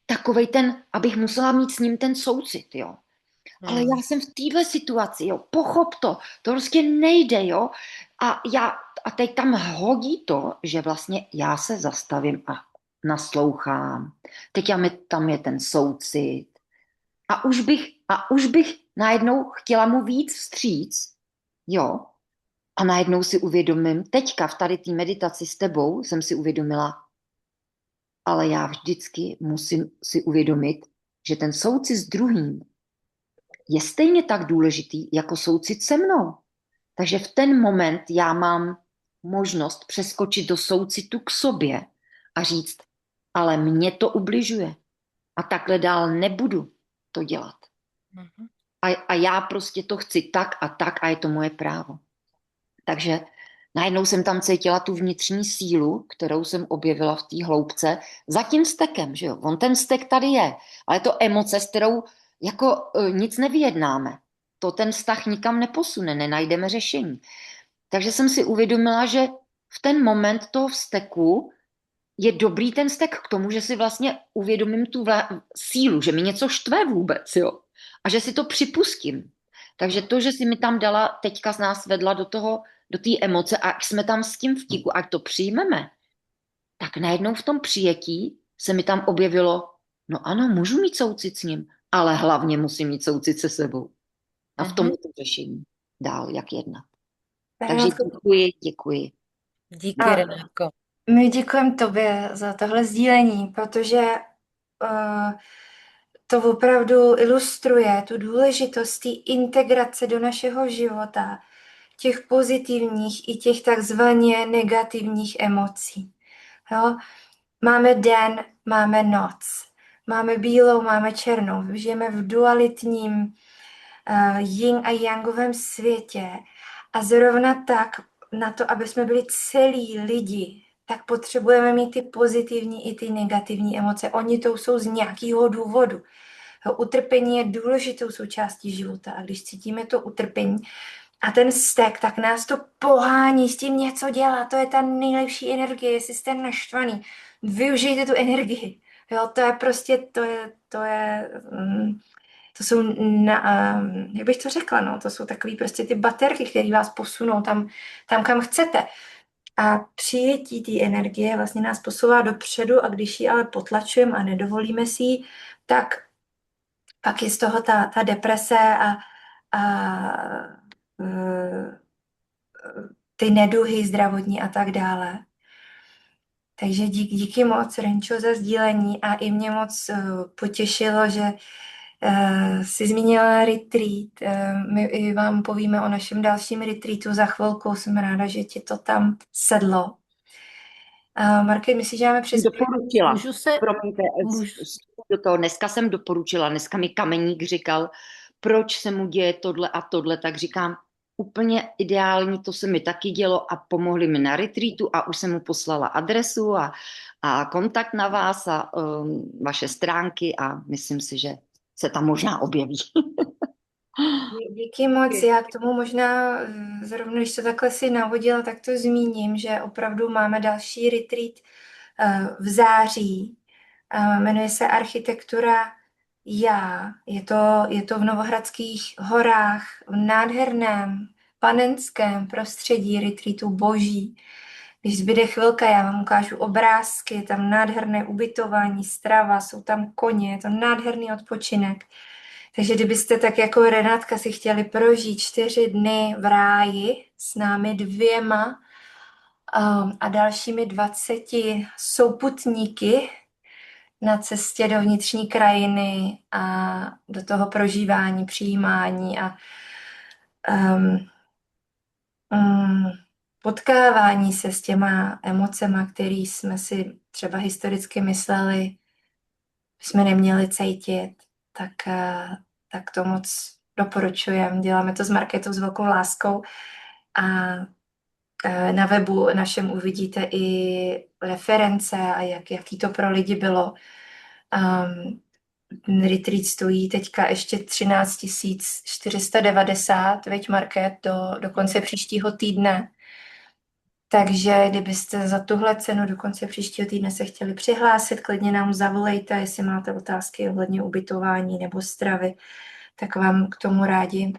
takovej ten, abych musela mít s ním ten soucit, jo. Ale já jsem v téhle situaci, jo, pochop to prostě nejde, jo. A teď tam hodí to, že vlastně já se zastavím a naslouchám. Teď tam je ten soucit. A už bych najednou chtěla mu víc vstříc, jo. A najednou si uvědomím, teďka v tady té meditaci s tebou jsem si uvědomila, ale já vždycky musím si uvědomit, že ten soucit s druhým je stejně tak důležitý jako soucit se mnou. Takže v ten moment já mám možnost přeskočit do soucitu k sobě a říct, ale mě to ubližuje. A takhle dál nebudu to dělat. A já prostě to chci tak a je to moje právo. Takže najednou jsem tam cítila tu vnitřní sílu, kterou jsem objevila v té hloubce, za tím vztekem, že jo. On ten vztek tady je, ale je to emoce, s kterou jako nic nevyjednáme. To ten vztah nikam neposune, nenajdeme řešení. Takže jsem si uvědomila, že v ten moment toho vzteku je dobrý ten vztek k tomu, že si vlastně uvědomím tu sílu, že mi něco štve vůbec, jo. A že si to připustím. Takže to, že si mi tam dala, teďka z nás vedla do té emoce a jsme tam s tím vtíku, ať to přijmeme, tak najednou v tom přijetí se mi tam objevilo, no ano, můžu mít soucit s ním, ale hlavně musím mít soucit se sebou. A v tom je to řešení dál, jak jednat. Takže děkuji. Díky, A Renátko. my děkujeme tobě za tohle sdílení, protože to opravdu ilustruje tu důležitost té integrace do našeho života těch pozitivních i těch takzvaně negativních emocí. Jo? Máme den, máme noc, máme bílou, máme černou. Žijeme v dualitním yin a yangovém světě a zrovna tak na to, aby jsme byli celí lidi, tak potřebujeme mít ty pozitivní i ty negativní emoce. Oni to jsou z nějakého důvodu. Utrpení je důležitou součástí života a když cítíme to utrpení a ten vztek, tak nás to pohání s tím něco dělat. To je ta nejlepší energie, jestli jste naštvaný. Využijte tu energii. Jo, to je prostě, to jsou, jak bych to řekla, no, to jsou takové prostě ty baterky, které vás posunou tam, kam chcete. A přijetí té energie vlastně nás posouvá dopředu a když ji ale potlačujeme a nedovolíme si ji, tak pak je z toho ta deprese a ty neduhy zdravotní a tak dále. Takže díky moc, Renčo, za sdílení a i mě moc potěšilo, že jsi zmínila retreat. My i vám povíme o našem dalším retreatu za chvilku. Jsem ráda, že ti to tam sedlo. Marky, myslíš, že máme přispět? Doporučila. Můžu se... Promiňte, do toho. Dneska jsem doporučila, dneska mi Kameník říkal, proč se mu děje tohle a tohle, tak říkám, úplně ideální, to se mi taky dělo a pomohli mi na retreatu a už jsem mu poslala adresu a kontakt na vás a vaše stránky a myslím si, že se tam možná objeví. Díky moc. Já k tomu možná, zrovna když to takhle si navodila, tak to zmíním, že opravdu máme další retreat v září. Jmenuje se Architektura já. Je to v Novohradských horách, v nádherném panenském prostředí retreatu boží. Když zbyde chvilka, já vám ukážu obrázky, je tam nádherné ubytování, strava, jsou tam koně, je to nádherný odpočinek. Takže kdybyste tak jako Renátka si chtěli prožít 4 dny v ráji s námi 2 a dalšími 20 souputníky na cestě do vnitřní krajiny a do toho prožívání, přijímání a potkávání se s těma emocema, které jsme si třeba historicky mysleli, jsme neměli cítit, tak to moc doporučujeme. Děláme to s Markétou s velkou láskou a na webu našem uvidíte i reference a jaký to pro lidi bylo. Retreat stojí teďka ještě 13 490, veď Market, do konce příštího týdne. Takže kdybyste za tuhle cenu do konce příštího týdne se chtěli přihlásit, klidně nám zavolejte, jestli máte otázky ohledně ubytování nebo stravy, tak vám k tomu rádi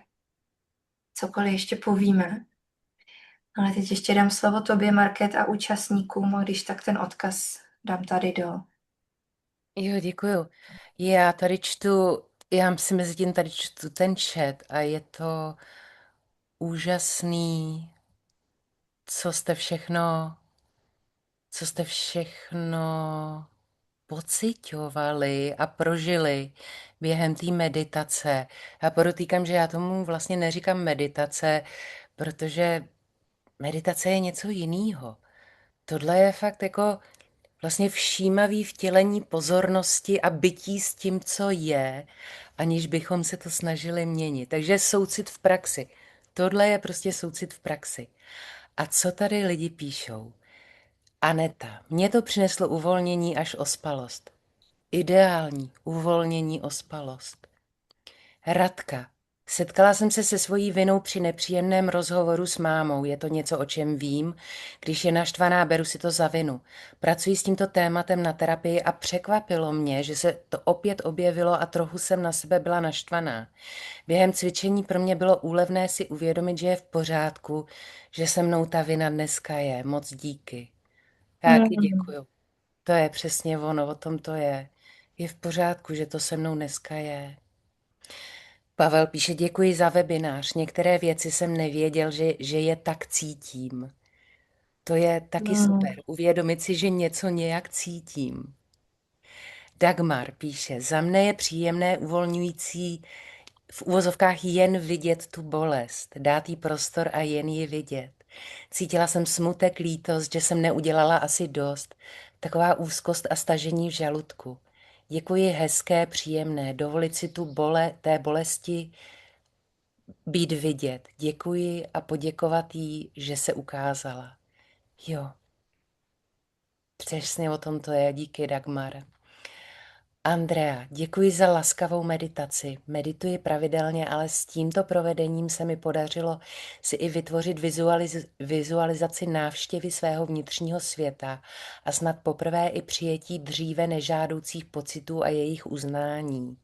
cokoliv ještě povíme. Ale teď ještě dám slovo tobě, Market, a účastníkům, a když tak ten odkaz dám tady do... Jo, děkuju. Já si mezi tím tady čtu ten chat a je to úžasný, co jste všechno pociťovali a prožili během té meditace. A podotýkám, že já tomu vlastně neříkám meditace, protože meditace je něco jiného. Tohle je fakt jako vlastně všímavý vtělení pozornosti a bytí s tím, co je, aniž bychom se to snažili měnit. Takže soucit v praxi. Tohle je prostě soucit v praxi. A co tady lidi píšou? Aneta, mě to přineslo uvolnění až ospalost. Ideální uvolnění ospalost. Radka, setkala jsem se svojí vinou při nepříjemném rozhovoru s mámou. Je to něco, o čem vím. Když je naštvaná, beru si to za vinu. Pracuji s tímto tématem na terapii a překvapilo mě, že se to opět objevilo a trochu jsem na sebe byla naštvaná. Během cvičení pro mě bylo úlevné si uvědomit, že je v pořádku, že se mnou ta vina dneska je. Moc díky. Já taky děkuju. To je přesně ono, o tom to je. Je v pořádku, že to se mnou dneska je. Pavel píše, děkuji za webinář. Některé věci jsem nevěděl, že je tak cítím. To je taky super. Uvědomit si, že něco nějak cítím. Dagmar píše, za mne je příjemné, uvolňující v uvozovkách jen vidět tu bolest, dát jí prostor a jen ji vidět. Cítila jsem smutek, lítost, že jsem neudělala asi dost. Taková úzkost a stažení v žaludku. Děkuji, hezké, příjemné, dovolit si té bolesti být vidět. Děkuji a poděkovat jí, že se ukázala. Jo, přesně o tom to je. Díky, Dagmar. Andrea, děkuji za laskavou meditaci. Medituji pravidelně, ale s tímto provedením se mi podařilo si i vytvořit vizualizaci návštěvy svého vnitřního světa a snad poprvé i přijetí dříve nežádoucích pocitů a jejich uznání.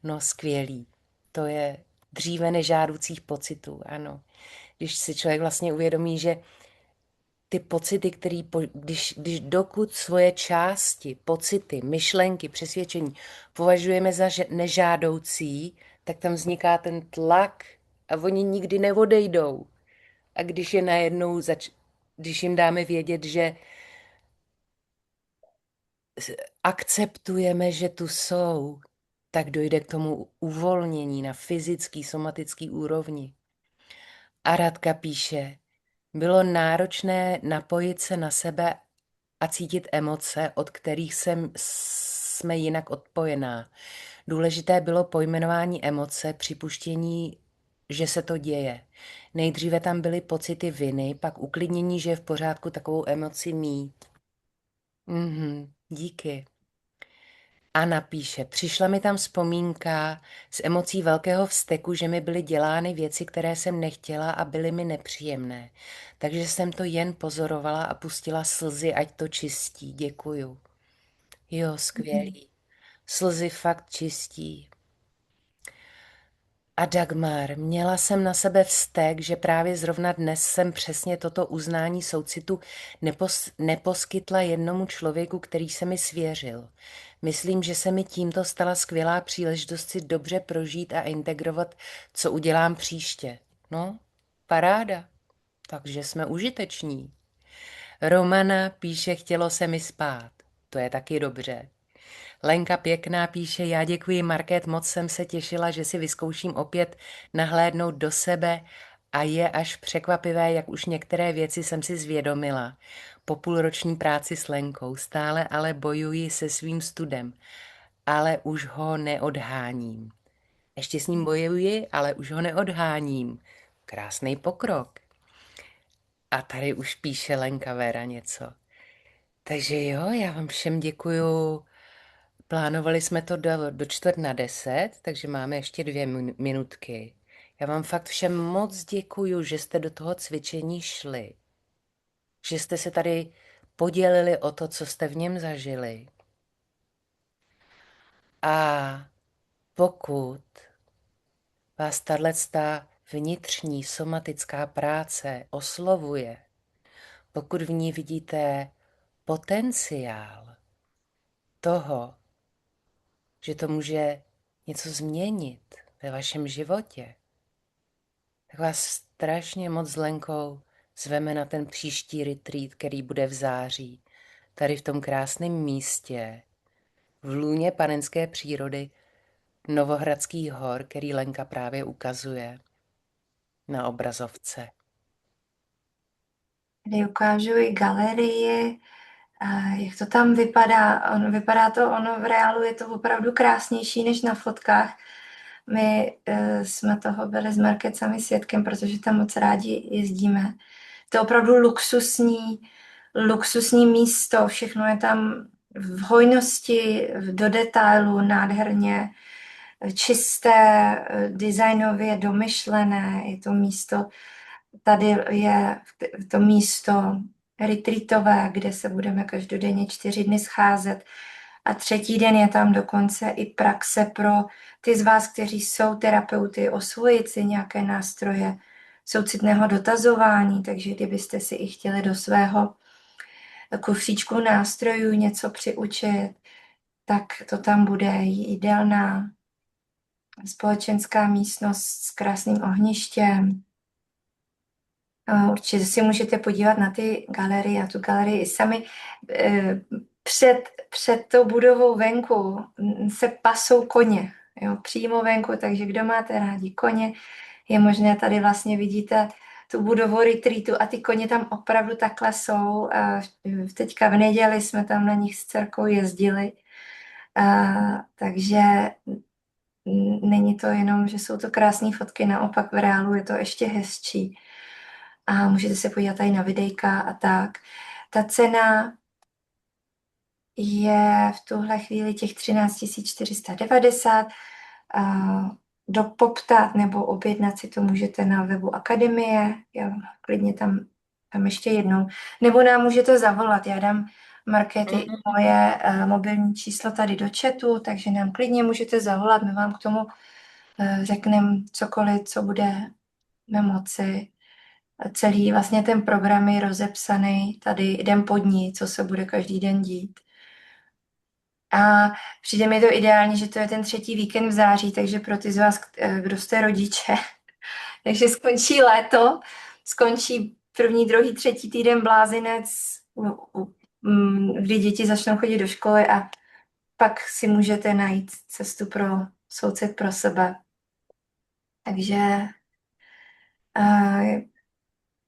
No, skvělý. To je dříve nežádoucích pocitů, ano. Když si člověk vlastně uvědomí, že ty pocity, když dokud svoje části, pocity, myšlenky, přesvědčení považujeme za nežádoucí, tak tam vzniká ten tlak a oni nikdy neodejdou. A když je najednou, když jim dáme vědět, že akceptujeme, že tu jsou, tak dojde k tomu uvolnění na fyzický, somatický úrovni. A Radka píše, bylo náročné napojit se na sebe a cítit emoce, od kterých jsme jinak odpojená. Důležité bylo pojmenování emoce, připuštění, že se to děje. Nejdříve tam byly pocity viny, pak uklidnění, že je v pořádku takovou emoci mít. Díky. Anna píše, přišla mi tam vzpomínka s emocí velkého vzteku, že mi byly dělány věci, které jsem nechtěla a byly mi nepříjemné. Takže jsem to jen pozorovala a pustila slzy, ať to čistí. Děkuju. Jo, skvělý. Slzy fakt čistí. A Dagmar, měla jsem na sebe vztek, že právě zrovna dnes jsem přesně toto uznání soucitu neposkytla jednomu člověku, který se mi svěřil. Myslím, že se mi tímto stala skvělá příležitost si dobře prožít a integrovat, co udělám příště. No, paráda. Takže jsme užiteční. Romana píše, chtělo se mi spát. To je taky dobře. Lenka Pěkná píše, já děkuji Markét, moc jsem se těšila, že si vyzkouším opět nahlédnout do sebe a je až překvapivé, jak už některé věci jsem si zvědomila. Po půlroční práci s Lenkou stále ale bojuji se svým studem, ale už ho neodháním. Ještě s ním bojuji, ale už ho neodháním. Krásný pokrok. A tady už píše Lenka Vera něco. Takže jo, já vám všem děkuju. Plánovali jsme to do 9:45, takže máme ještě 2 minutky. Já vám fakt všem moc děkuju, že jste do toho cvičení šli. Že jste se tady podělili o to, co jste v něm zažili. A pokud vás tato vnitřní somatická práce oslovuje, pokud v ní vidíte potenciál toho, že to může něco změnit ve vašem životě, tak vás strašně moc s Lenkou zveme na ten příští retreat, který bude v září, tady v tom krásném místě, v lůně panenské přírody Novohradských hor, který Lenka právě ukazuje na obrazovce. Tady ukážu i galerii, jak to tam vypadá. Ono v reálu je to opravdu krásnější než na fotkách. My jsme toho byli s Market sami svědkem, protože tam moc rádi jezdíme. To je opravdu luxusní místo, všechno je tam v hojnosti, do detailu, nádherně, čisté, designově domyšlené. Je to místo, tady je to místo retreatové, kde se budeme každodenně 4 dny scházet. A 3. den je tam dokonce i praxe pro ty z vás, kteří jsou terapeuty, osvojit si nějaké nástroje soucitného dotazování, takže kdybyste si i chtěli do svého kufříčku nástrojů něco přiučit, tak to tam bude jídelná společenská místnost s krásným ohništěm. Určitě si můžete podívat na ty galerie a tu galerii i sami. Před tou budovou venku se pasou koně. jo, přímo venku, takže kdo máte rádi koně, je možné, tady vlastně vidíte tu budovu retreatu a ty koně tam opravdu takhle jsou. A teďka v neděli jsme tam na nich s dcerkou jezdili, takže není to jenom, že jsou to krásné fotky, naopak v reálu je to ještě hezčí. A můžete se podívat tady na videjka a tak. Ta cena je v tuhle chvíli těch 13 490. Dopoptat nebo objednat si to můžete na webu Akademie, já klidně tam ještě jednou. Nebo nám můžete zavolat, já dám Markéty moje mobilní číslo tady do chatu, takže nám klidně můžete zavolat, my vám k tomu řekneme cokoliv, co budeme moci. Celý vlastně ten program je rozepsaný tady den po dní, co se bude každý den dít. A přijde mi to ideální, že to je ten 3. víkend v září, takže pro ty z vás, kdo jste rodiče, takže skončí léto, skončí 1., 2., 3. týden blázinec, kdy děti začnou chodit do školy a pak si můžete najít cestu pro soucit pro sebe.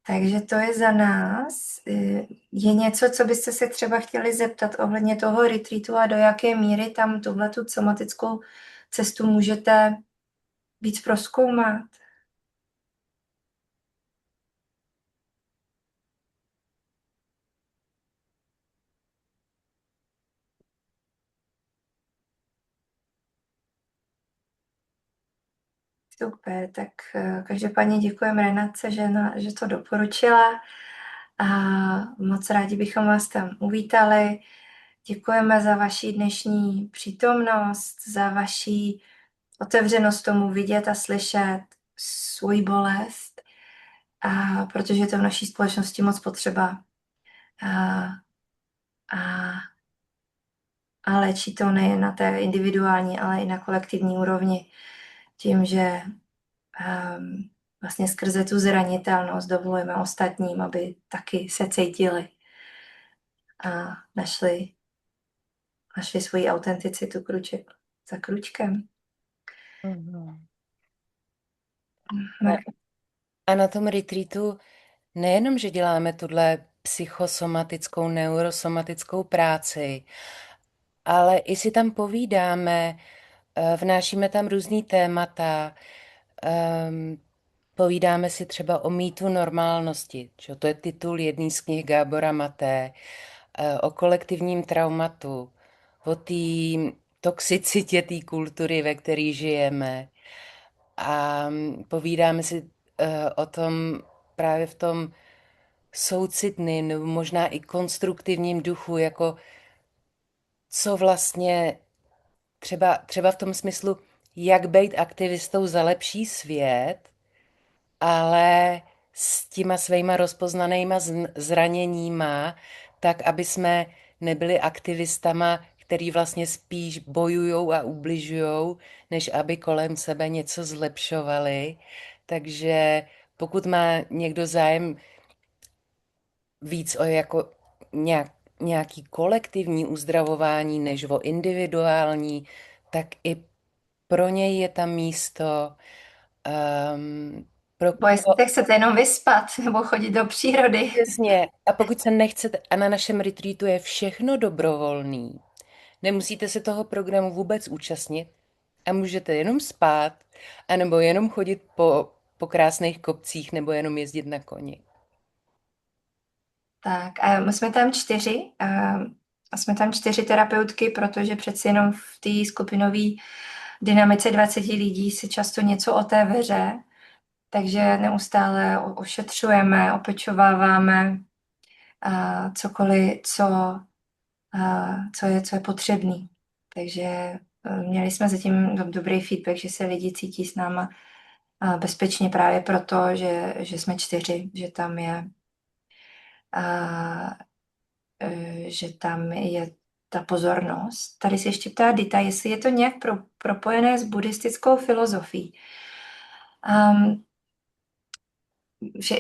Takže to je za nás. Je něco, co byste se třeba chtěli zeptat ohledně toho retreatu a do jaké míry tam tuhletu somatickou cestu můžete víc prozkoumat? Super, tak každopádně děkujeme Renatce, že to doporučila a moc rádi bychom vás tam uvítali. Děkujeme za vaši dnešní přítomnost, za vaši otevřenost tomu vidět a slyšet svou bolest, protože je to v naší společnosti moc potřeba. A léčí to nejen na té individuální, ale i na kolektivní úrovni. Tím, že vlastně skrze tu zranitelnost dovolujeme ostatním, aby taky se cítili a našli svoji autenticitu kruček za kručkem. A na tom retreatu nejenom, že děláme tuhle psychosomatickou, neurosomatickou práci, ale i si tam povídáme, vnášíme tam různý témata, povídáme si třeba o mýtu normálnosti, čo? To je titul jedné z knih Gábora Maté, o kolektivním traumatu, o té toxicitě té kultury, ve které žijeme. A povídáme si o tom právě v tom soucitným nebo možná i konstruktivním duchu, jako co vlastně třeba v tom smyslu, jak být aktivistou za lepší svět, ale s těma svýma rozpoznanýma zraněníma, tak aby jsme nebyli aktivistama, který vlastně spíš bojujou a ubližujou, než aby kolem sebe něco zlepšovali. Takže pokud má někdo zájem víc o jako nějaký kolektivní uzdravování než o individuální, tak i pro něj je tam místo. Bo jestli chcete jenom vyspat nebo chodit do přírody. Přesně. A pokud se nechcete, a na našem retreatu je všechno dobrovolný, nemusíte se toho programu vůbec účastnit a můžete jenom spát, anebo jenom chodit po krásných kopcích, nebo jenom jezdit na koni. Tak a my jsme tam 4. A jsme tam 4 terapeutky, protože přeci jenom v té skupinové dynamice 20 lidí si často něco otevře, takže neustále ošetřujeme, opečováváme cokoliv, co je potřebný. Takže měli jsme zatím dobrý feedback, že se lidi cítí s náma bezpečně právě proto, že jsme 4, že tam je ta pozornost. Tady se ještě ptá Dita, jestli je to nějak propojené s buddhistickou filozofií.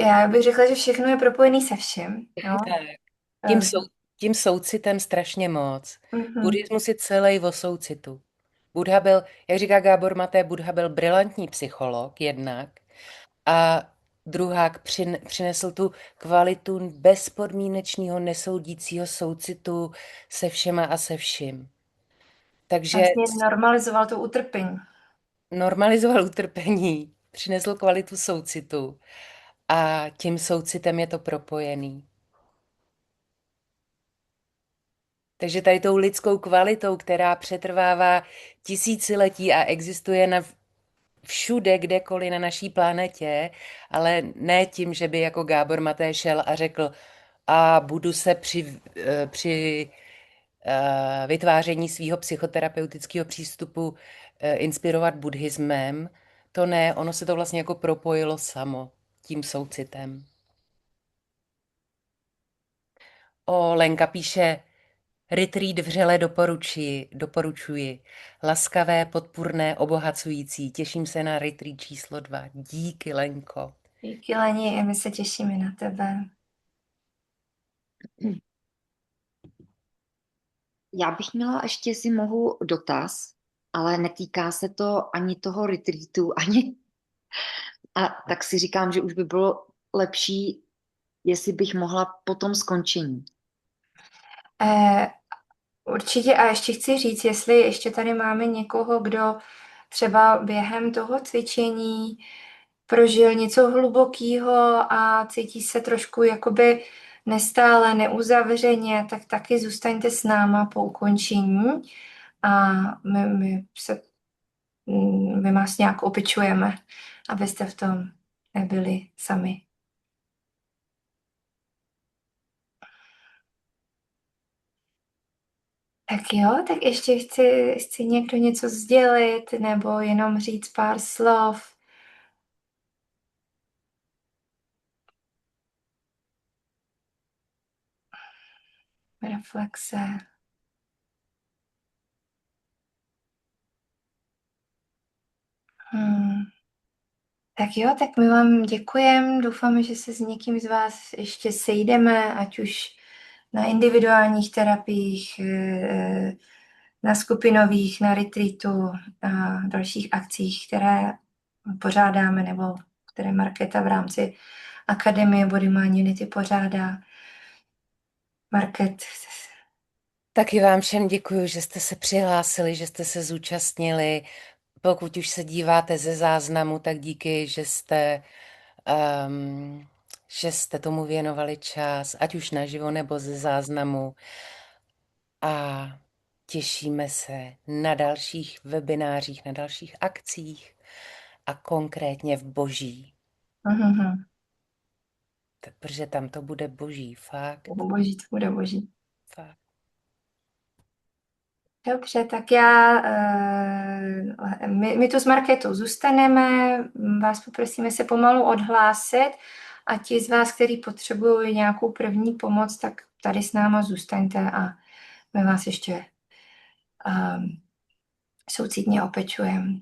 Já bych řekla, že všechno je propojené se všem. No? Tím soucitem strašně moc. Buddhismus je celý o soucitu. Buddha byl, jak říká Gábor Maté, Buddha byl brilantní psycholog jednak a druhák přinesl tu kvalitu bezpodmínečného nesoudícího soucitu se všema a se vším. Takže Vlastně normalizoval to utrpení. normalizoval utrpení, přinesl kvalitu soucitu a tím soucitem je to propojený. Takže tady tou lidskou kvalitou, která přetrvává tisíciletí a existuje všude, kdekoliv na naší planetě, ale ne tím, že by jako Gábor Maté šel a řekl a budu se při vytváření svého psychoterapeutického přístupu inspirovat buddhismem. To ne, ono se to vlastně jako propojilo samo tím soucitem. Lenka píše, retreat vřele doporučuji. Laskavé, podpůrné, obohacující. Těším se na retreat číslo 2. Díky, Lenko. Díky, Leni, i my se těšíme na tebe. Já bych měla ještě, si mohu, dotaz, ale netýká se to ani toho retreatu, ani... A tak si říkám, že už by bylo lepší, jestli bych mohla po tom skončení. Určitě a ještě chci říct, jestli ještě tady máme někoho, kdo třeba během toho cvičení prožil něco hlubokého a cítí se trošku jakoby nestále, neuzavřeně, tak taky zůstaňte s náma po ukončení a my vás nějak opečujeme, abyste v tom nebyli sami. Tak jo, tak ještě chci někdo něco sdělit nebo jenom říct pár slov. Reflexe. Tak jo, tak my vám děkujeme. Doufáme, že se s někým z vás ještě sejdeme, ať už na individuálních terapiích, na skupinových, na retreatu a dalších akcích, které pořádáme, nebo které Markéta v rámci Akademie Body Mind Unity pořádá. Market. Taky vám všem děkuji, že jste se přihlásili, že jste se zúčastnili. Pokud už se díváte ze záznamu, tak díky, že jste tomu věnovali čas, ať už naživo nebo ze záznamu. A těšíme se na dalších webinářích, na dalších akcích a konkrétně v Boží. Mm-hmm. Protože tam to bude Boží, fakt. Boží, to bude Boží. Fakt. Dobře, tak my tu s Markétou zůstaneme, vás poprosíme se pomalu odhlásit a ti z vás, kteří potřebují nějakou první pomoc, tak tady s náma zůstaňte a my vás ještě soucitně opečujeme.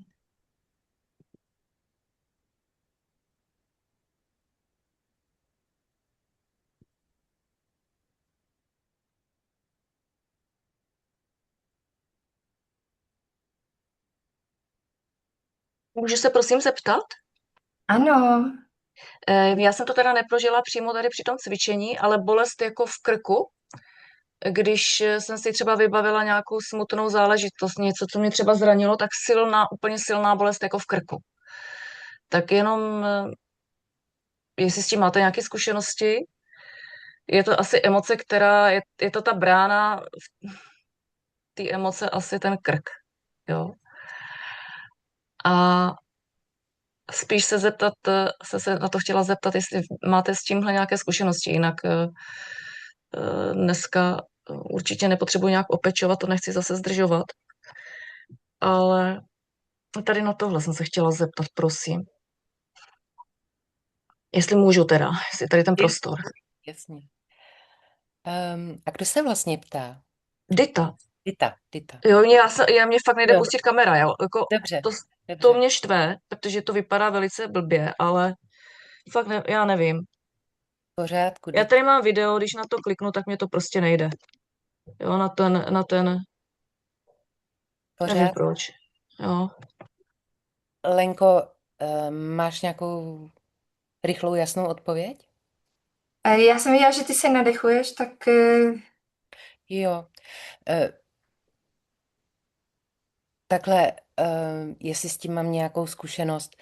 Můžu se prosím zeptat? Ano. Já jsem to teda neprožila přímo tady při tom cvičení, ale bolest jako v krku, když jsem si třeba vybavila nějakou smutnou záležitost, něco, co mě třeba zranilo, tak úplně silná bolest jako v krku. Tak jenom, jestli s tím máte nějaké zkušenosti, je to asi emoce, je to ta brána, ty emoce asi ten krk, jo. A spíš se na to chtěla zeptat, jestli máte s tímhle nějaké zkušenosti, jinak dneska určitě nepotřebuji nějak opečovat, to nechci zase zdržovat, ale tady na tohle jsem se chtěla zeptat, prosím. Jestli můžu teda, jestli tady ten prostor. Jasně. A kdo se vlastně ptá? Dita. Dita. Jo, mě fakt nejde Dobře. pustit kamera, jo. Jako, Dobře. To mě štve, protože to vypadá velice blbě, ale fakt já nevím. Pořádku. Já tady mám video, když na to kliknu, tak mě to prostě nejde. Jo, na ten Pořád. nevím proč. jo. Lenko, máš nějakou rychlou, jasnou odpověď? Já jsem viděla, že ty se nadechuješ, tak Jo. Eh, Takhle, jestli s tím mám nějakou zkušenost.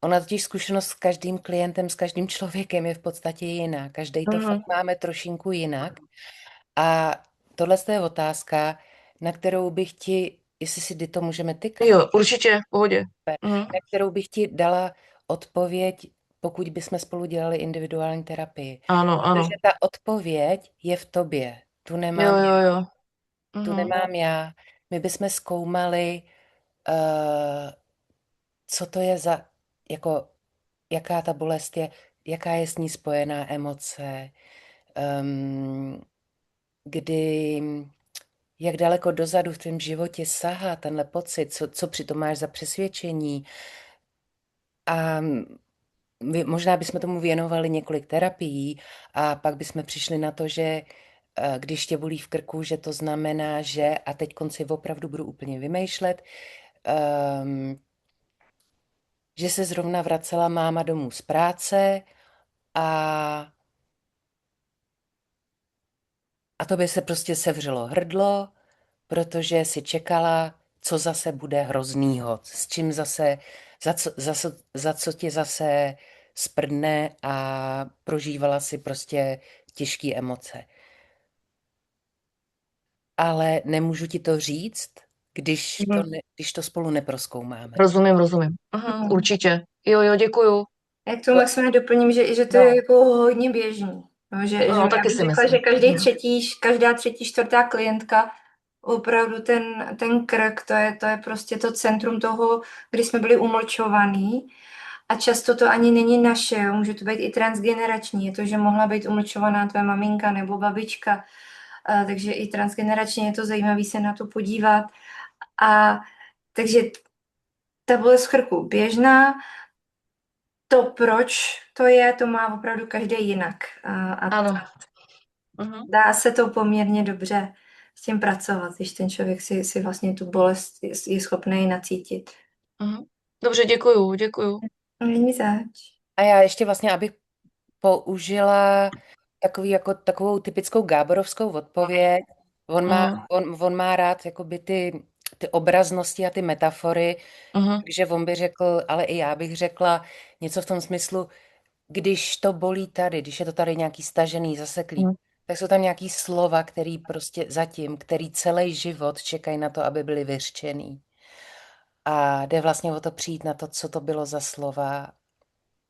Ona totiž zkušenost s každým klientem, s každým člověkem je v podstatě jiná. Každý to Mhm. fakt máme trošinku jinak. A tohle je otázka, na kterou bych ti, jestli si to můžeme tykat, Jo, určitě, v pohodě. Mhm. na kterou bych ti dala odpověď, pokud bychom spolu dělali individuální terapii. Ano, ano. Protože ta odpověď je v tobě. Tu Jo, nemám, jo, jo. tu Mhm. nemám já. My bychom zkoumali, eh, co to je za, jako, jaká ta bolest je, jaká je s ní spojená emoce, um, kdy, jak daleko dozadu v tvém životě sahá tenhle pocit, co přitom máš za přesvědčení. A možná bychom tomu věnovali několik terapií a pak bychom přišli na to, že když tě bolí v krku, že to znamená, že, a teď konci opravdu budu úplně vymýšlet, um, že se zrovna vracela máma domů z práce a, a tobě se prostě sevřelo hrdlo, protože si čekala, co zase bude hroznýho, s čím zase, za co tě zase sprdne a prožívala si prostě těžké emoce. Ale nemůžu ti to říct, Mhm. když to spolu neprozkoumáme. Rozumím, rozumím. Mhm, určitě. Jo, jo, děkuju. jak tomu maximálně doplním, že to je No, jako hodně běžný. No, že No, já taky bych si řekla, že myslím. Mhm. každá třetí, čtvrtá klientka, opravdu ten krk, to je prostě to centrum toho, kdy jsme byli umlčovaný. A často to ani není naše, jo. Může to být i transgenerační. Je to, že mohla být umlčovaná tvoje maminka nebo babička. Takže i transgeneračně je to zajímavé se na to podívat. A takže ta bolest v krku běžná, to proč to má opravdu každý jinak. A Ano. Mhm. dá se to poměrně dobře s tím pracovat, když ten člověk si vlastně tu bolest je schopný nacítit. Mhm. Dobře, děkuju, děkuju. Není zač. a já ještě vlastně, abych použila takovou typickou gáborovskou odpověď. Mhm. On má rád jakoby ty obraznosti a ty metafory, Mhm. takže on by řekl, ale i já bych řekla něco v tom smyslu, když to bolí tady, když je to tady nějaký stažený, zaseklý, Mhm. tak jsou tam nějaký slova, který prostě zatím, který celý život čekají na to, aby byly vyřčený. A jde vlastně o to přijít na to, co to bylo za slova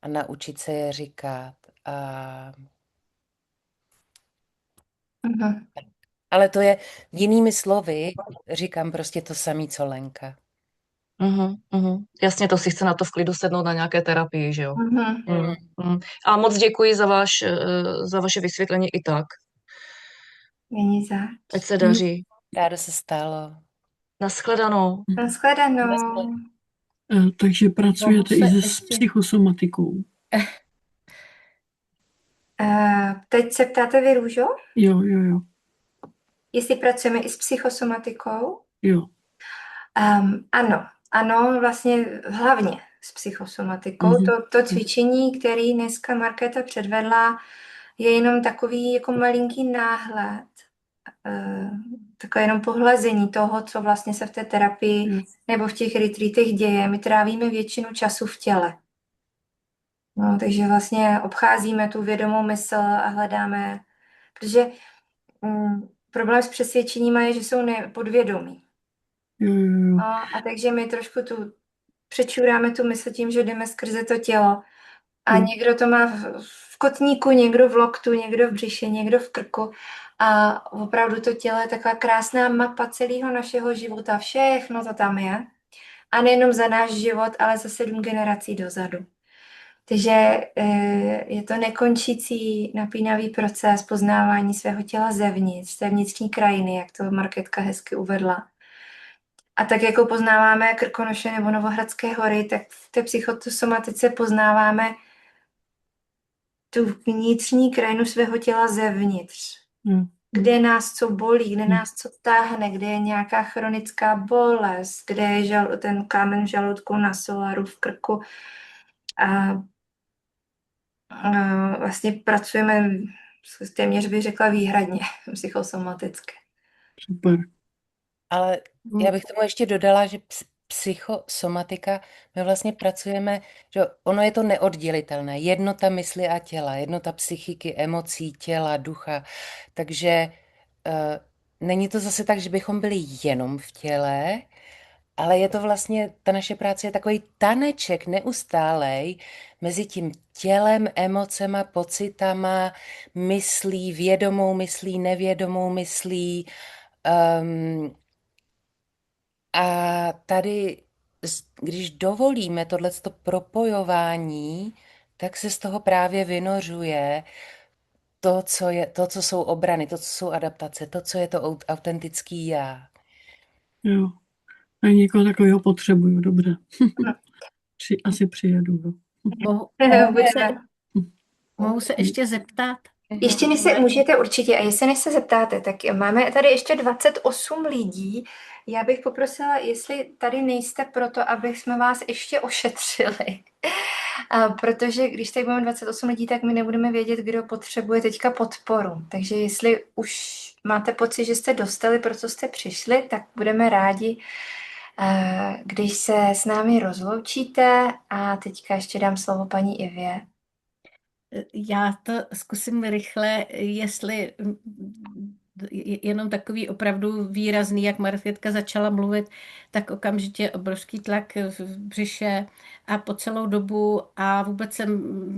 a naučit se je říkat. A Mhm. Ale to je jinými slovy, říkám prostě to samé, co Lenka. Mhm. Mhm. Jasně, to si chce na to v klidu sednout na nějaké terapii, že jo? Mhm. Mhm. Mhm. A moc děkuji za vaše vysvětlení i tak. Není zač. Ať se daří. Rádo se stalo. Naschledanou. Naschledanou. Takže pracujete Mohu i se se ještě- psychosomatikou. Teď se ptáte vy, Růžo, Jo, jo, jo, jestli pracujeme i s psychosomatikou? jo. Ano, vlastně hlavně s psychosomatikou. Mhm. To cvičení, který dneska Markéta předvedla, je jenom takový jako malinký náhled, takové jenom pohlazení toho, co vlastně se v té terapii Jo. nebo v těch retreatech děje. My trávíme většinu času v těle. No, takže vlastně obcházíme tu vědomou mysl a hledáme, protože problém s přesvědčeníma je, že jsou podvědomí. Jo, jo, jo. No, a takže my trošku přečuráme tu mysl tím, že jdeme skrze to tělo. A někdo to má v kotníku, někdo v loktu, někdo v břiše, někdo v krku. A opravdu to tělo je taková krásná mapa celého našeho života. Všechno to tam je. A nejenom za náš život, ale za 7 generací dozadu. Takže je to nekončící napínavý proces poznávání svého těla zevnitř, té vnitřní krajiny, jak to Markétka hezky uvedla. A tak jako poznáváme Krkonoše nebo Novohradské hory, tak v té psychosomatice poznáváme tu vnitřní krajinu svého těla zevnitř. kde nás co bolí, kde nás co táhne, kde je nějaká chronická bolest, kde je ten kámen v žaludku, na solaru, v krku. A vlastně pracujeme téměř bych řekla výhradně psychosomaticky. Super. Ale já bych tomu ještě dodala, že psychosomatika, my vlastně pracujeme, že ono je to neoddělitelné, jednota mysli a těla, jednota psychiky, emocí, těla, ducha, takže není to zase tak, že bychom byli jenom v těle, ale je to vlastně, ta naše práce je takový taneček neustálej mezi tím tělem, emocema, pocitama, myslí, vědomou myslí, nevědomou myslí. A tady, když dovolíme tohleto propojování, tak se z toho právě vynořuje to, co jsou obrany, to, co jsou adaptace, to, co je to autentický já. Jo. A někoho takového potřebuju, dobře. Asi přijedu, jo. Mohu se ještě zeptat? Ještě než se můžete určitě, a jestli než se zeptáte, tak máme tady ještě 28 lidí. Já bych poprosila, jestli tady nejste proto, aby jsme vás ještě ošetřili. Protože když tady máme 28 lidí, tak my nebudeme vědět, kdo potřebuje teďka podporu. Takže jestli už máte pocit, že jste dostali, pro co jste přišli, tak budeme rádi, když se s námi rozloučíte. A teďka ještě dám slovo paní Ivě. Já to zkusím rychle, jestli jenom takový opravdu výrazný, jak Markétka začala mluvit, tak okamžitě obrovský tlak v břiše a po celou dobu a vůbec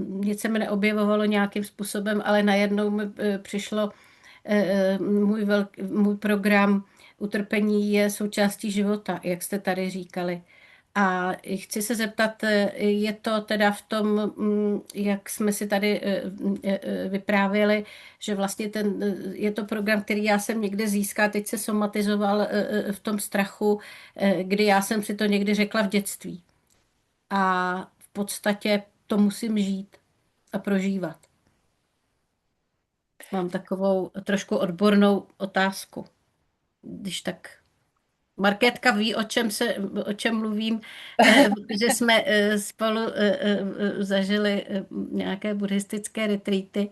nic se mi neobjevovalo nějakým způsobem, ale najednou mi přišlo můj program Utrpení je součástí života, jak jste tady říkali. A chci se zeptat, je to teda v tom, jak jsme si tady vyprávěli, že vlastně je to program, který já jsem někde získala, teď se somatizoval v tom strachu, kdy já jsem si to někdy řekla v dětství. A v podstatě to musím žít a prožívat. Mám takovou trošku odbornou otázku, když tak. Markétka ví, o čem mluvím, protože jsme spolu zažili nějaké buddhistické retreaty,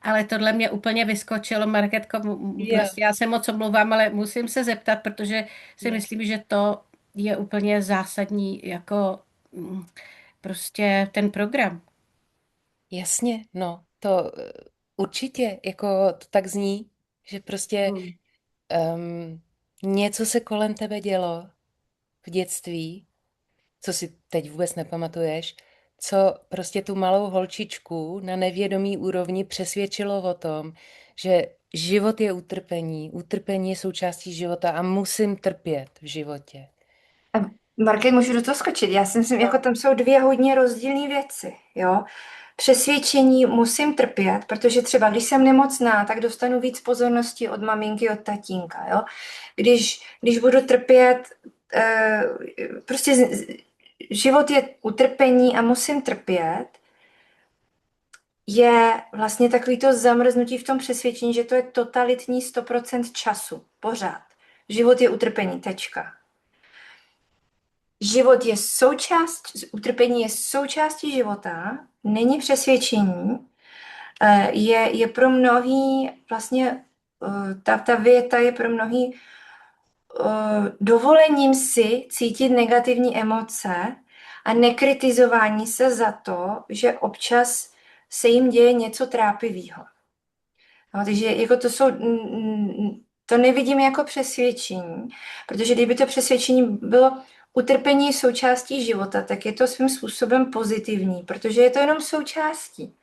ale tohle mě úplně vyskočilo. Markétko, prostě já se moc omlouvám, ale musím se zeptat, protože si myslím, že to je úplně zásadní, jako prostě ten program. Jasně, no, to určitě, jako to tak zní, že prostě něco se kolem tebe dělo v dětství, co si teď vůbec nepamatuješ, co prostě tu malou holčičku na nevědomý úrovni přesvědčilo o tom, že život je utrpení, utrpení je součástí života a musím trpět v životě. Markét, můžu do toho skočit? Já si myslím, jako tam jsou dvě hodně rozdílné věci, jo. Přesvědčení musím trpět, protože třeba když jsem nemocná, tak dostanu víc pozornosti od maminky, od tatínka, jo. Když budu trpět, prostě život je utrpení a musím trpět, je vlastně takový to zamrznutí v tom přesvědčení, že to je totalitní 100% času, pořád. Život je utrpení, tečka. Život je utrpení je součástí života, není přesvědčení, je pro mnohý, vlastně ta věta je pro mnohý dovolením si cítit negativní emoce a nekritizování se za to, že občas se jim děje něco trápivého. No, takže jako to nevidím jako přesvědčení, protože kdyby to přesvědčení bylo utrpení součástí života, tak je to svým způsobem pozitivní, protože je to jenom součástí.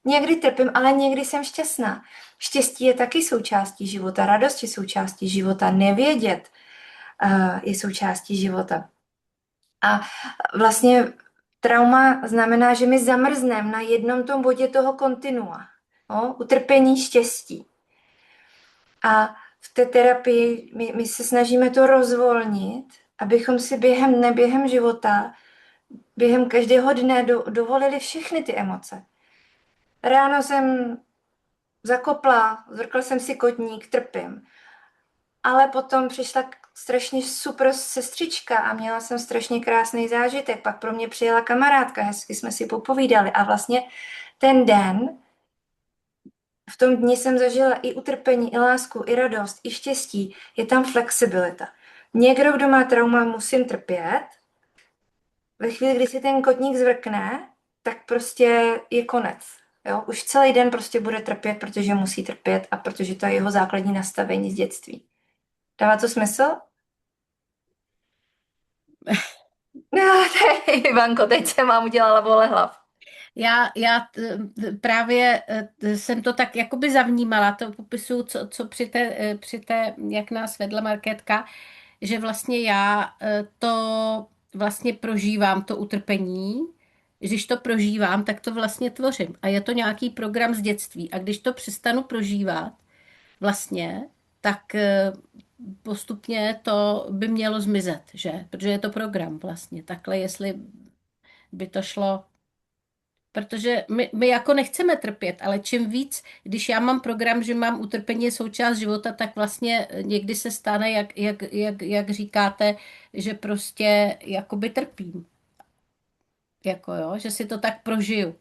Někdy trpím, ale někdy jsem šťastná. Štěstí je taky součástí života, radost je součástí života, nevědět je součástí života. A vlastně trauma znamená, že my zamrzneme na jednom tom bodě toho kontinua. No, utrpení, štěstí. A v té terapii my se snažíme to rozvolnit, abychom si během života, během každého dne dovolili všechny ty emoce. Ráno jsem zakopla, zvrkla jsem si kotník, trpím. Ale potom přišla strašně super sestřička a měla jsem strašně krásný zážitek. Pak pro mě přijela kamarádka, hezky jsme si popovídali a vlastně ten den, v tom dni jsem zažila i utrpení, i lásku, i radost, i štěstí. Je tam flexibilita. Někdo, kdo má trauma, musím trpět. Ve chvíli, kdy si ten kotník zvrkne, tak prostě je konec. Jo? Už celý den prostě bude trpět, protože musí trpět a protože to je jeho základní nastavení z dětství. Dává to smysl? No, Ivanko, teď jsem vám udělala vole hlav. Já právě jsem to tak jakoby zavnímala, to popisuju, co při té, jak nás vedla Markétka, že vlastně já to vlastně prožívám, to utrpení. Když to prožívám, tak to vlastně tvořím. A je to nějaký program z dětství. A když to přestanu prožívat vlastně, tak postupně to by mělo zmizet, že? Protože je to program vlastně. Takhle, jestli by to šlo. Protože my jako nechceme trpět, ale čím víc, když já mám program, že mám utrpení je součást života, tak vlastně někdy se stane, jak říkáte, že prostě jakoby trpím. Jako jo, že si to tak prožiju.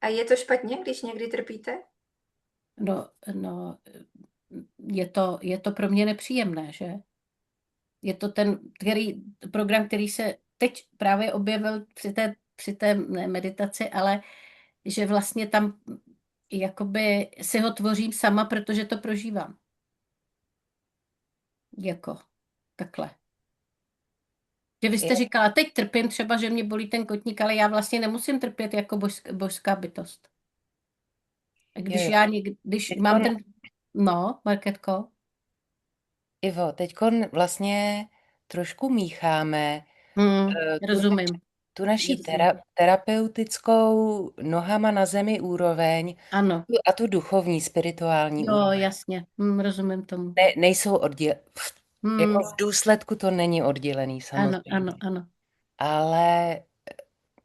A je to špatně, když někdy trpíte? No, je to pro mě nepříjemné, že? Je to ten program, který se teď právě objevil při té meditaci, ale že vlastně tam jakoby si ho tvořím sama, protože to prožívám. Jako takhle. Že vy jste říkala, teď trpím třeba, že mě bolí ten kotník, ale já vlastně nemusím trpět jako božská bytost. Když mám ten... No, Markétko? Ivo, teďkon vlastně trošku mícháme rozumím. tu naší terapeutickou nohama na zemi úroveň Ano. a tu duchovní, spirituální Jo, úroveň. jasně, rozumím tomu. Nejsou oddělený. Jako v důsledku to není oddělený samozřejmě. Ano. Ale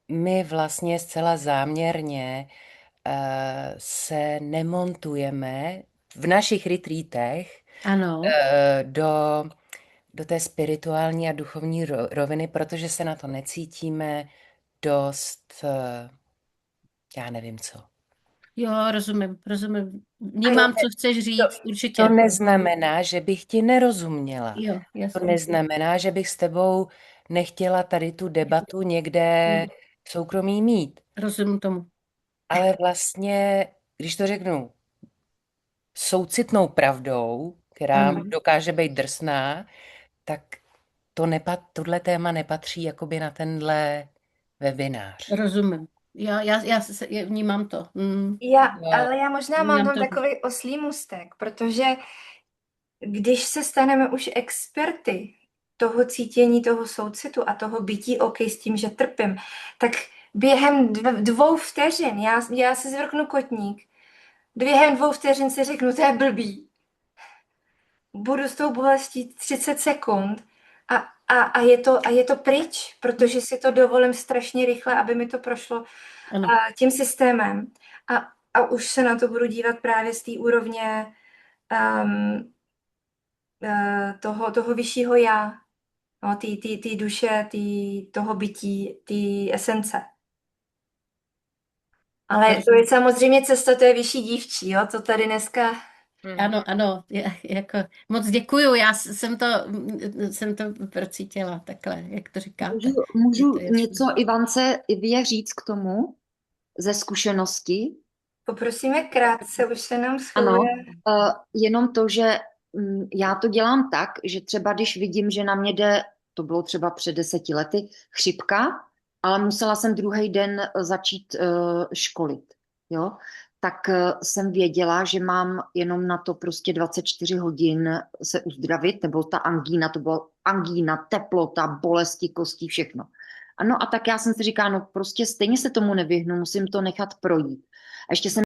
my vlastně zcela záměrně se nemontujeme v našich retreatech do té spirituální a duchovní roviny, protože se na to necítíme dost, já nevím co. Jo, rozumím. Vnímám, co chceš říct, určitě. To neznamená, že bych ti nerozuměla. Jo, jasně. To neznamená, že bych s tebou nechtěla tady tu debatu někde v soukromí mít. Rozumím tomu. Ale vlastně, když to řeknu soucitnou pravdou, která dokáže být drsná, tak tohle téma nepatří jakoby na tenhle webinář. Rozumím. Já vnímám to. Ale já možná mám tam takový oslí můstek, protože když se staneme už experty toho cítění, toho soucitu a toho bytí OK s tím, že trpím, tak během 2 vteřin, já si zvrknu kotník, během 2 vteřin si řeknu, to je blbý. Budu s tou bolestí 30 sekund a je to pryč, protože si to dovolím strašně rychle, aby mi to prošlo tím systémem. A už se na to budu dívat právě z té úrovně toho vyššího já, no, té duše, toho bytí, té esence. Ale to je samozřejmě cesta, to je vyšší dívčí, jo, to tady dneska... Ano, jako moc děkuju, já jsem to procítila takhle, jak to říkáte. Můžu něco Ivance říct k tomu ze zkušenosti? Poprosíme krátce, už se nám schyluje. Ano, jenom to, že já to dělám tak, že třeba když vidím, že na mě jde, to bylo třeba před 10 lety, chřipka, ale musela jsem druhý den začít školit, jo? Tak jsem věděla, že mám jenom na to prostě 24 hodin se uzdravit, nebo ta angína, to byla angína, teplota, bolesti kostí, všechno. Ano, a tak já jsem si říkala, no prostě stejně se tomu nevyhnu, musím to nechat projít. A ještě jsem